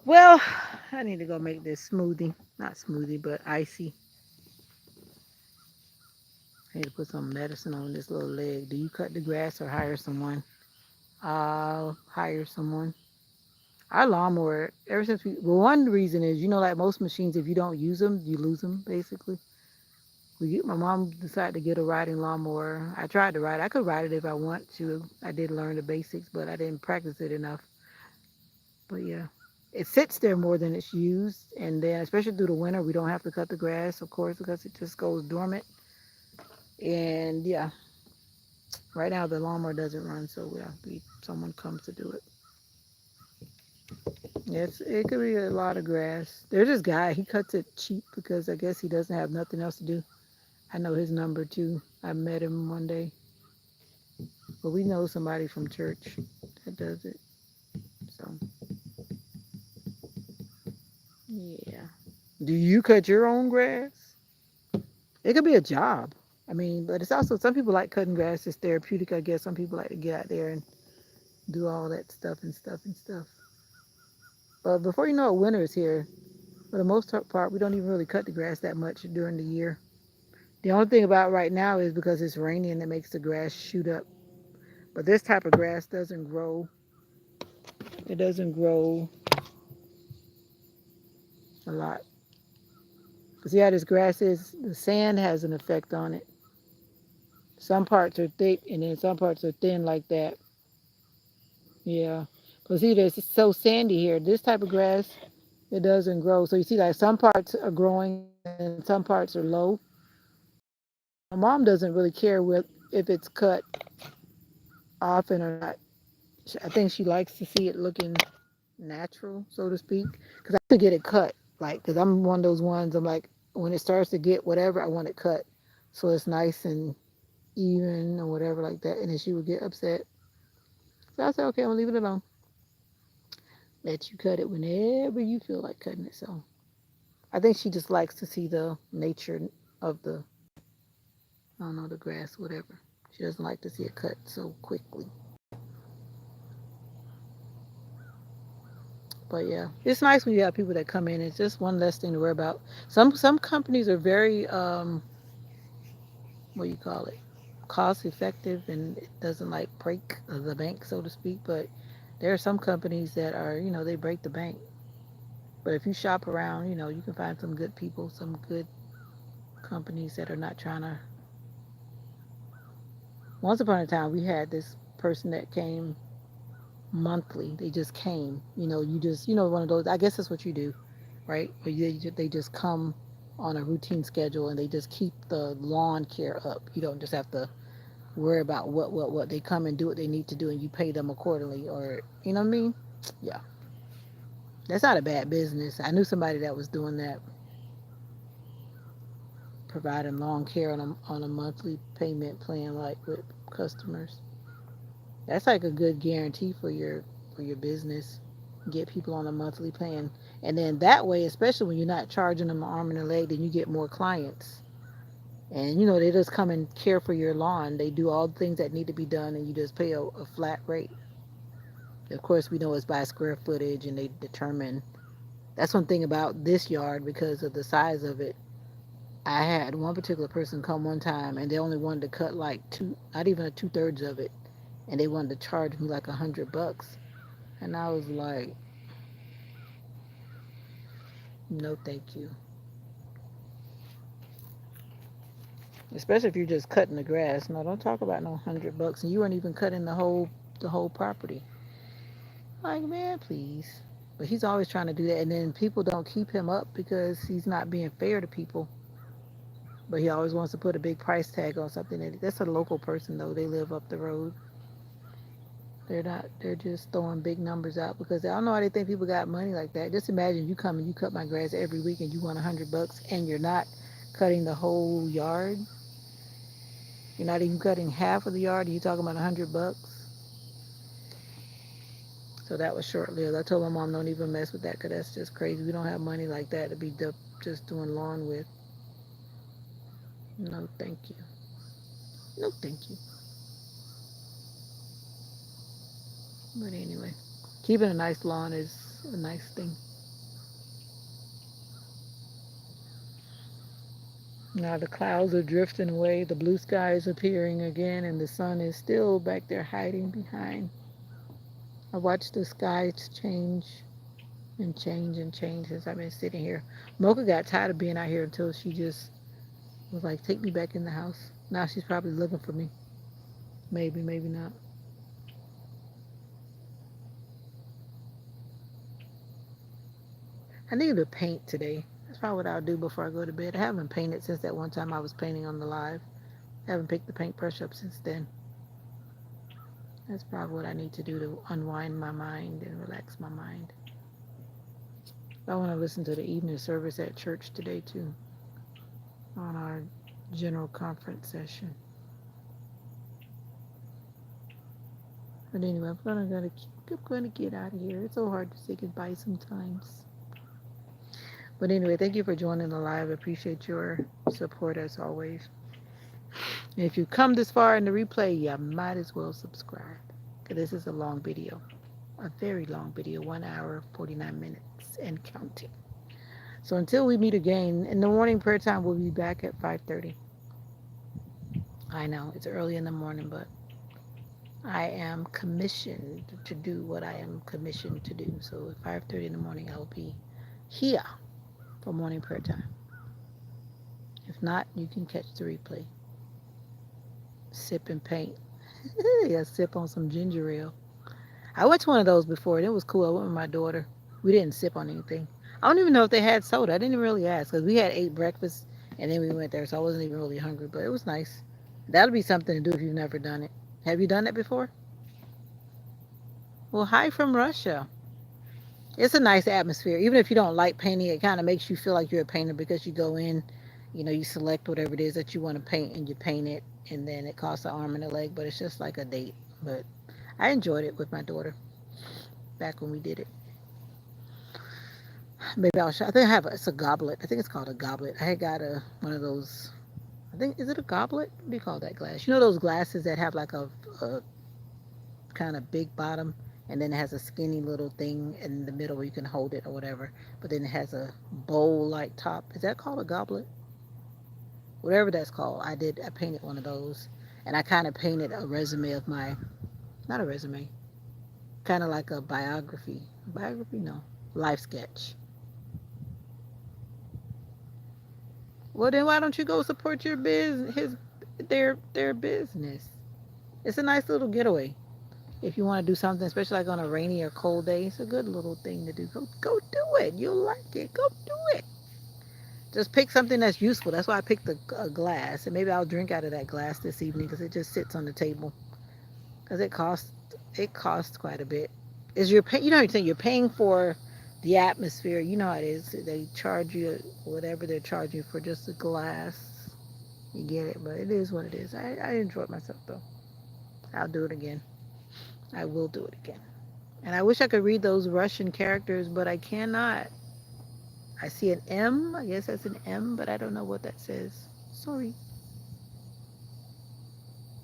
[SPEAKER 1] Well, I need to go make this smoothie. Not smoothie, but icy. I need to put some medicine on this little leg. Do you cut the grass or hire someone? I'll hire someone. Our lawnmower, ever since well, one reason is, like most machines, if you don't use them, you lose them, basically. My mom decided to get a riding lawnmower. I tried to ride. I could ride it if I want to. I did learn the basics, but I didn't practice it enough. But yeah, it sits there more than it's used. And then, especially through the winter, we don't have to cut the grass, of course, because it just goes dormant. And yeah, right now the lawnmower doesn't run, so yeah, someone comes to do it. It could be a lot of grass. There's this guy, he cuts it cheap because I guess he doesn't have nothing else to do. I know his number too. I met him one day. But we know somebody from church that does it. So yeah. Do you cut your own grass? It could be a job. I mean, but it's also some people like cutting grass. It's therapeutic, I guess. Some people like to get out there and do all that stuff and stuff and stuff. But before you know it, winter is here. For the most part, we don't even really cut the grass that much during the year. The only thing about right now is because it's raining and it makes the grass shoot up. But this type of grass doesn't grow. It doesn't grow a lot. See how this grass is? The sand has an effect on it. Some parts are thick and then some parts are thin like that. Yeah. But see, it's so sandy here. This type of grass, it doesn't grow. So you see, like some parts are growing and then some parts are low. My mom doesn't really care if it's cut often or not. I think she likes to see it looking natural, so to speak. Because I have to get it cut. Like, because I'm one of those ones, I'm like, when it starts to get whatever, I want it cut. So it's nice and even or whatever like that. And then she would get upset. So I said, okay, I'm gonna leave it alone. Let you cut it whenever you feel like cutting it. So I think she just likes to see the nature of I don't know, the grass, whatever. She doesn't like to see it cut so quickly. But yeah, it's nice when you have people that come in. It's just one less thing to worry about. Some companies are very what do you call it, cost effective, and it doesn't like break the bank, so to speak. But there are some companies that are, they break the bank. But if you shop around, you can find some good people, some good companies that are not trying to Once upon a time, we had this person that came monthly. They just came. You just, one of those. I guess that's what you do, right? They just come on a routine schedule and they just keep the lawn care up. You don't just have to worry about what. They come and do what they need to do, and you pay them accordingly, or you know what I mean? Yeah, that's not a bad business. I knew somebody that was doing that, providing lawn care on a monthly payment plan, like with customers. That's like a good guarantee for your business. Get people on a monthly plan, and then that way, especially when you're not charging them an arm and a leg, then you get more clients. And they just come and care for your lawn. They do all the things that need to be done, and you just pay a flat rate. Of course, we know it's by square footage, and they determine. That's one thing about this yard because of the size of it. I had one particular person come one time, and they only wanted to cut like two, not even a 2/3 of it, and they wanted to charge me like $100. And I was like, no, thank you. Especially if you're just cutting the grass. No, don't talk about no $100, and you weren't even cutting the whole property. Like, man, please. But he's always trying to do that, and then people don't keep him up because he's not being fair to people. But he always wants to put a big price tag on something. That's a local person though. They live up the road. They're not. They're just throwing big numbers out because I don't know why they think people got money like that. Just imagine you come and you cut my grass every week and you want $100, and you're not cutting the whole yard. You're not even cutting half of the yard. And you're talking about $100. So that was short lived. I told my mom, don't even mess with that because that's just crazy. We don't have money like that to be just doing lawn with. No, thank you. No, thank you. But anyway, keeping a nice lawn is a nice thing. Now the clouds are drifting away, the blue sky is appearing again, and the sun is still back there hiding behind. I watched the skies change and change and change as I've been sitting here. Mocha got tired of being out here until she just was like, take me back in the house. Now she's probably looking for me. Maybe, maybe not. I need to paint today. That's probably what I'll do before I go to bed. I haven't painted since that one time I was painting on the live. I haven't picked the paintbrush up since then. That's probably what I need to do to unwind my mind and relax my mind. I want to listen to the evening service at church today too, on our general conference session. But anyway, I'm gonna get out of here. It's so hard to say goodbye sometimes. But anyway, thank you for joining the live. I appreciate your support as always. And if you come this far in the replay, you might as well subscribe. Because this is a long video. A very long video, 1 hour, 49 minutes and counting. So until we meet again, in the morning prayer time, we'll be back at 5:30. I know, it's early in the morning, but I am commissioned to do what I am commissioned to do. So at 5:30 in the morning, I will be here for morning prayer time. If not, you can catch the replay. Sip and paint. Yeah, sip on some ginger ale. I went to one of those before, and it was cool. I went with my daughter. We didn't sip on anything. I don't even know if they had soda. I didn't really ask because we had ate breakfast and then we went there, so I wasn't even really hungry. But it was nice. That'll be something to do if you've never done it. Have you done that before? Well, hi from Russia. It's a nice atmosphere. Even if you don't like painting, it kind of makes you feel like you're a painter because you go in, you select whatever it is that you want to paint and you paint it, and then it costs an arm and a leg, but it's just like a date. But I enjoyed it with my daughter back when we did it. Maybe I'll show. I think I have. It's a goblet. I think it's called a goblet. I had got one of those. I think is it a goblet? What do you call that glass? You know those glasses that have like a kind of big bottom, and then it has a skinny little thing in the middle where you can hold it or whatever. But then it has a bowl like top. Is that called a goblet? Whatever that's called. I did. I painted one of those, and I kind of painted a resume of my. Not a resume. Kind of like a biography. Biography? No. Life sketch. Well, then why don't you go support your business, their business? It's a nice little getaway. If you want to do something, especially like on a rainy or cold day, it's a good little thing to do. Go do it. You'll like it. Go do it. Just pick something that's useful. That's why I picked a glass, and maybe I'll drink out of that glass this evening because it just sits on the table. Because it costs quite a bit. Is you're pay, you know what I'm saying? You're paying for the atmosphere. You know how it is. They charge you whatever they're charging for just a glass. You get it, but it is what it is. I enjoyed myself though. I'll do it again. I will do it again. And I wish I could read those Russian characters, but I cannot. I see an M. I guess that's an M, but I don't know what that says. Sorry.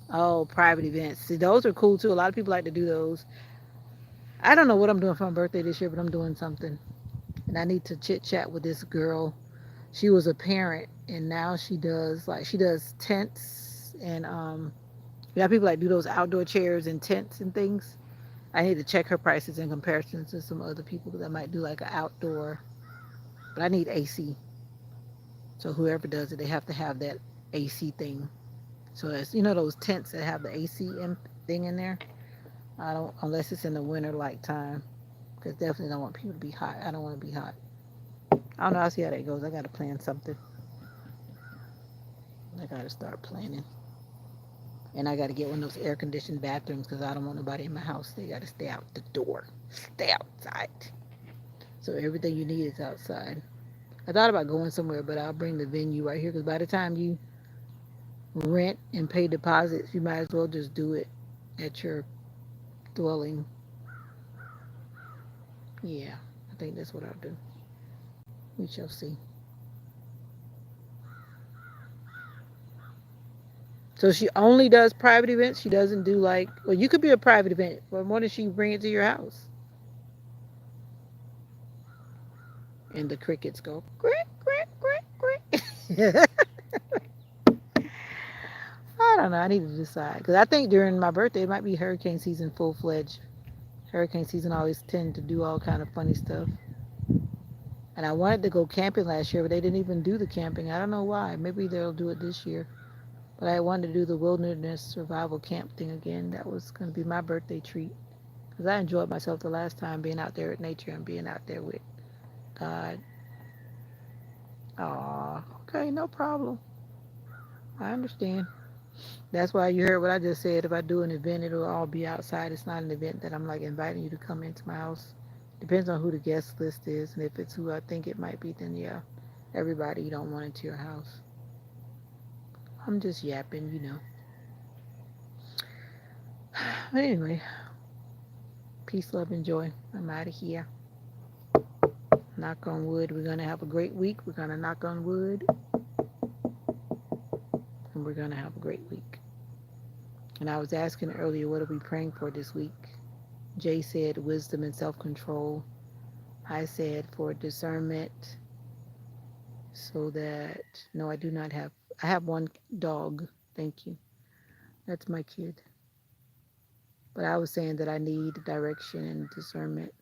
[SPEAKER 1] Oh, private events. See, those are cool too. A lot of people like to do those. I don't know what I'm doing for my birthday this year, but I'm doing something. And I need to chit chat with this girl. She was a parent, and now she does tents and you know, people like do those outdoor chairs and tents and things. I need to check her prices in comparison to some other people that might do like an outdoor. But I need AC. So whoever does it, they have to have that AC thing. So it's those tents that have the AC thing in there. I don't unless it's in the winter like time, because definitely don't want people to be hot. I don't want to be hot. I don't know. I'll see how that goes. I got to plan something. I got to start planning, and I got to get one of those air conditioned bathrooms because I don't want nobody in my house. They got to stay out the door, stay outside. So everything you need is outside. I thought about going somewhere, but I'll bring the venue right here because by the time you rent and pay deposits, you might as well just do it at your dwelling. Yeah, I think that's what I'll do. We shall see. So she only does private events. She doesn't do like, well, you could be a private event, but why does she bring it to your house? And the crickets go, crick, crick, crick, crick. I don't know. I need to decide because I think during my birthday it might be hurricane season full fledged. Hurricane season always tend to do all kind of funny stuff. And I wanted to go camping last year, but they didn't even do the camping. I don't know why. Maybe they'll do it this year. But I wanted to do the wilderness survival camp thing again. That was going to be my birthday treat. Because I enjoyed myself the last time being out there with nature and being out there with God. Aw, okay, no problem. I understand. That's why you heard what I just said. If I do an event, it'll all be outside. It's not an event that I'm like inviting you to come into my house. Depends on who the guest list is. And if it's who I think it might be, then yeah, everybody you don't want into your house. I'm just yapping. But anyway, peace, love, and joy. I'm out of here. Knock on wood. We're going to have a great week. We're going to knock on wood. And we're going to have a great week. And I was asking earlier, what are we praying for this week? Jay said wisdom and self-control. I said for discernment so that, no, I do not have, I have one dog. Thank you. That's my kid. But I was saying that I need direction and discernment,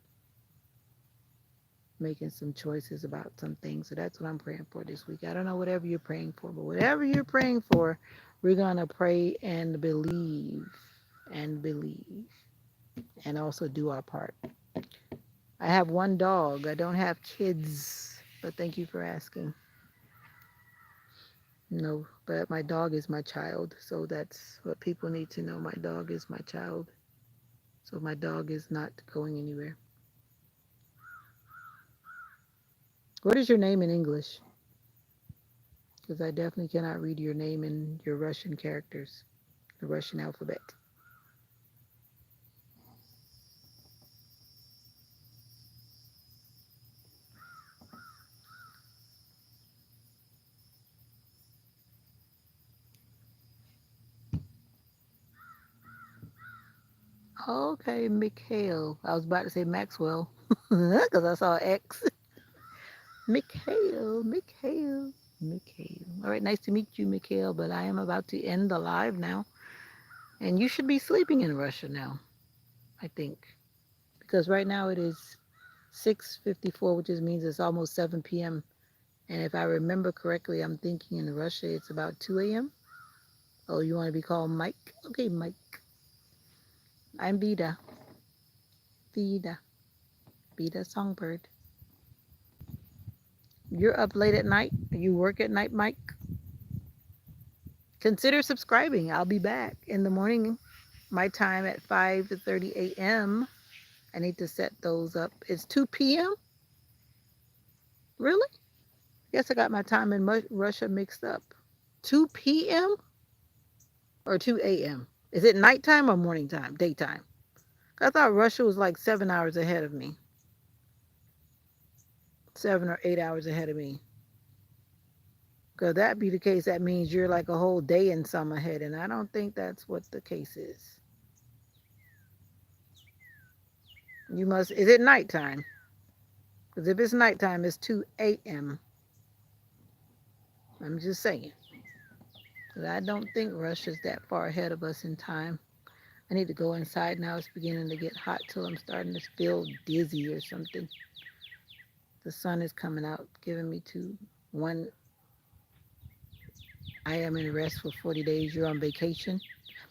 [SPEAKER 1] making some choices about some things. So that's what I'm praying for this week. I don't know whatever you're praying for, but whatever you're praying for, we're going to pray and believe and also do our part. I have one dog. I don't have kids, but thank you for asking. No, but my dog is my child. So that's what people need to know. My dog is my child. So my dog is not going anywhere. What is your name in English? Because I definitely cannot read your name in your Russian characters, the Russian alphabet. Okay, Mikhail. I was about to say Maxwell because I saw X. Mikhail, Mikhail, Mikhail. All right, nice to meet you, Mikhail. But I am about to end the live now. And you should be sleeping in Russia now, I think. Because right now it is 6:54, which just means it's almost 7 p.m. And if I remember correctly, I'm thinking in Russia it's about 2 a.m. Oh, you want to be called Mike? Okay, Mike. I'm Vida. Vida. Vida Songbird. You're up late at night? You work at night, Mike? Consider subscribing. I'll be back in the morning, my time at 5:30 a.m. I need to set those up. It's 2 p.m.? Really? Guess I got my time in Russia mixed up. 2 p.m. or 2 a.m.? Is it nighttime or morning time? Daytime? I thought Russia was like 7 hours ahead of me. 7 or 8 hours ahead of me. Because that be the case, that means you're like a whole day and some ahead, and I don't think that's what the case is. You must, is it nighttime? Because if it's nighttime, it's 2 a.m. I'm just saying. Because I don't think Russia's that far ahead of us in time. I need to go inside now. It's beginning to get hot till I'm starting to feel dizzy or something. The sun is coming out, giving me two. One, I am in rest for 40 days. You're on vacation.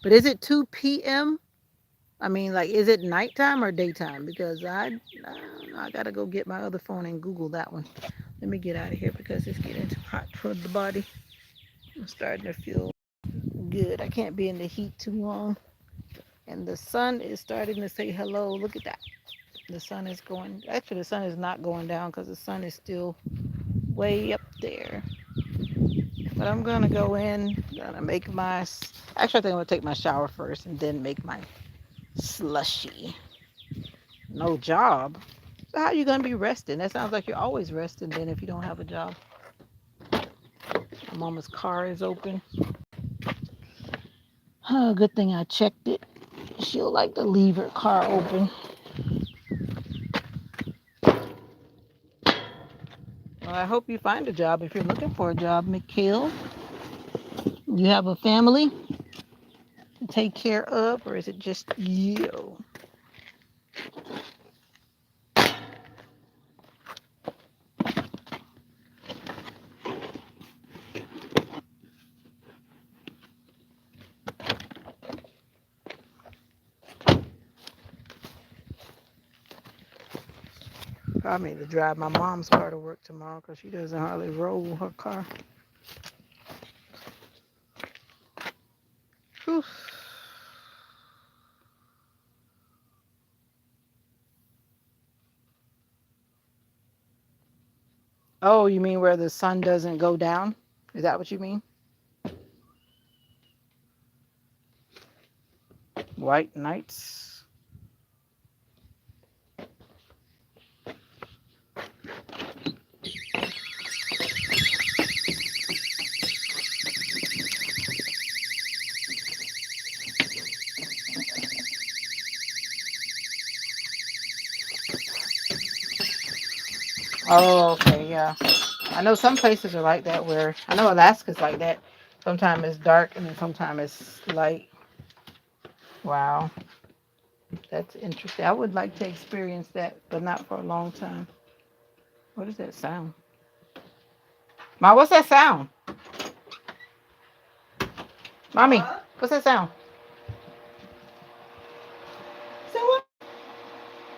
[SPEAKER 1] But is it 2 p.m.? I mean, like, is it nighttime or daytime? Because I gotta go get my other phone and Google that one. Let me get out of here because it's getting too hot for the body. I'm starting to feel good. I can't be in the heat too long. And the sun is starting to say hello. Look at that. The sun is going, actually, the sun is not going down because the sun is still way up there. But I'm gonna go in, gonna make my, actually, I think I'm gonna take my shower first and then make my slushy. No job. So how are you gonna be resting? That sounds like you're always resting then if you don't have a job. My mama's car is open. Oh, good thing I checked it. She'll like to leave her car open. Well, I hope you find a job if you're looking for a job, Mikhail. You have a family to take care of, or is it just you? Probably need to drive my mom's car to work tomorrow because she doesn't hardly roll her car. Whew. Oh, you mean where the sun doesn't go down? Is that what you mean? White nights. Oh, okay, yeah. I know some places are like that where, I know Alaska's like that. Sometimes it's dark and then sometimes it's light. Wow, that's interesting. I would like to experience that, but not for a long time. What is that sound? Ma, what's that sound? Mommy,
[SPEAKER 2] What?
[SPEAKER 1] what's that sound?
[SPEAKER 2] So what?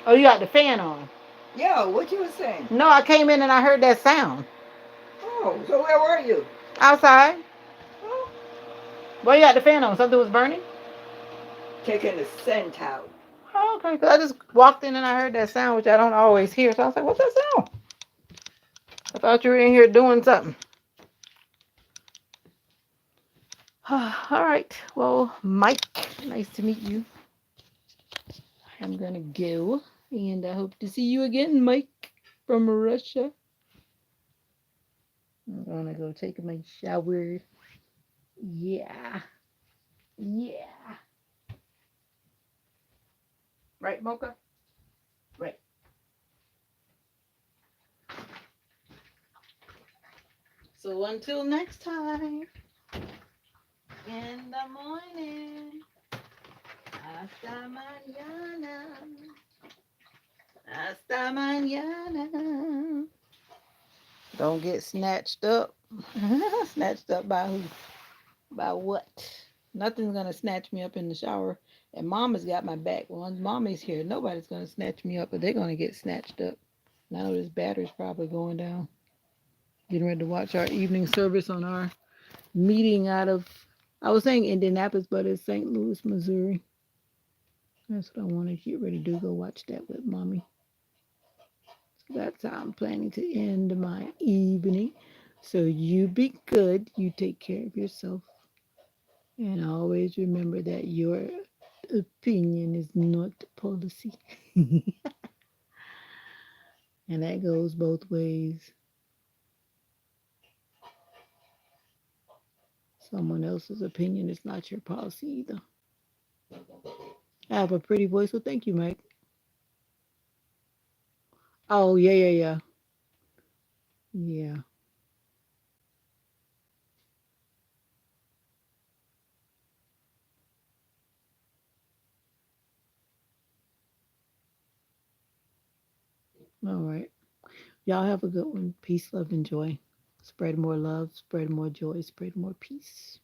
[SPEAKER 1] Oh, you got the fan on.
[SPEAKER 2] Yeah, what you was saying?
[SPEAKER 1] No, I came in and I heard that sound.
[SPEAKER 2] Oh, so where were you?
[SPEAKER 1] Outside.
[SPEAKER 2] Oh,
[SPEAKER 1] Well, you got the fan on. Something was burning?
[SPEAKER 2] taking the scent out.
[SPEAKER 1] Oh, okay. 'Cause I just walked in and I heard that sound, which I don't always hear. So I was like, what's that sound? I thought you were in here doing something. All right. Well, Mike, nice to meet you. I'm going to go. And I hope to see you again, Mike from Russia. I'm going to go take my shower. Yeah. Yeah. Right, Mocha? Right. So until next time, in the morning, hasta mañana, hasta mañana. Don't get snatched up. Snatched up by who? By what? Nothing's gonna snatch me up in the shower And Mama's got my back. Once Mommy's here, nobody's gonna snatch me up, but they're gonna get snatched up. And I know this battery's probably going down. Getting ready to watch our evening service on our meeting out of, I was saying Indianapolis, but it's St. Louis, Missouri. That's what I want to get ready to do. Go watch that with Mommy. So that's how I'm planning to end my evening. So you be good. You take care of yourself. And always remember that your opinion is not policy. And that goes both ways. Someone else's opinion is not your policy either. I have a pretty voice, so thank you, Mike. Oh, yeah, yeah, yeah. Yeah. All right. Y'all have a good one. Peace, love, and joy. Spread more love, spread more joy, spread more peace.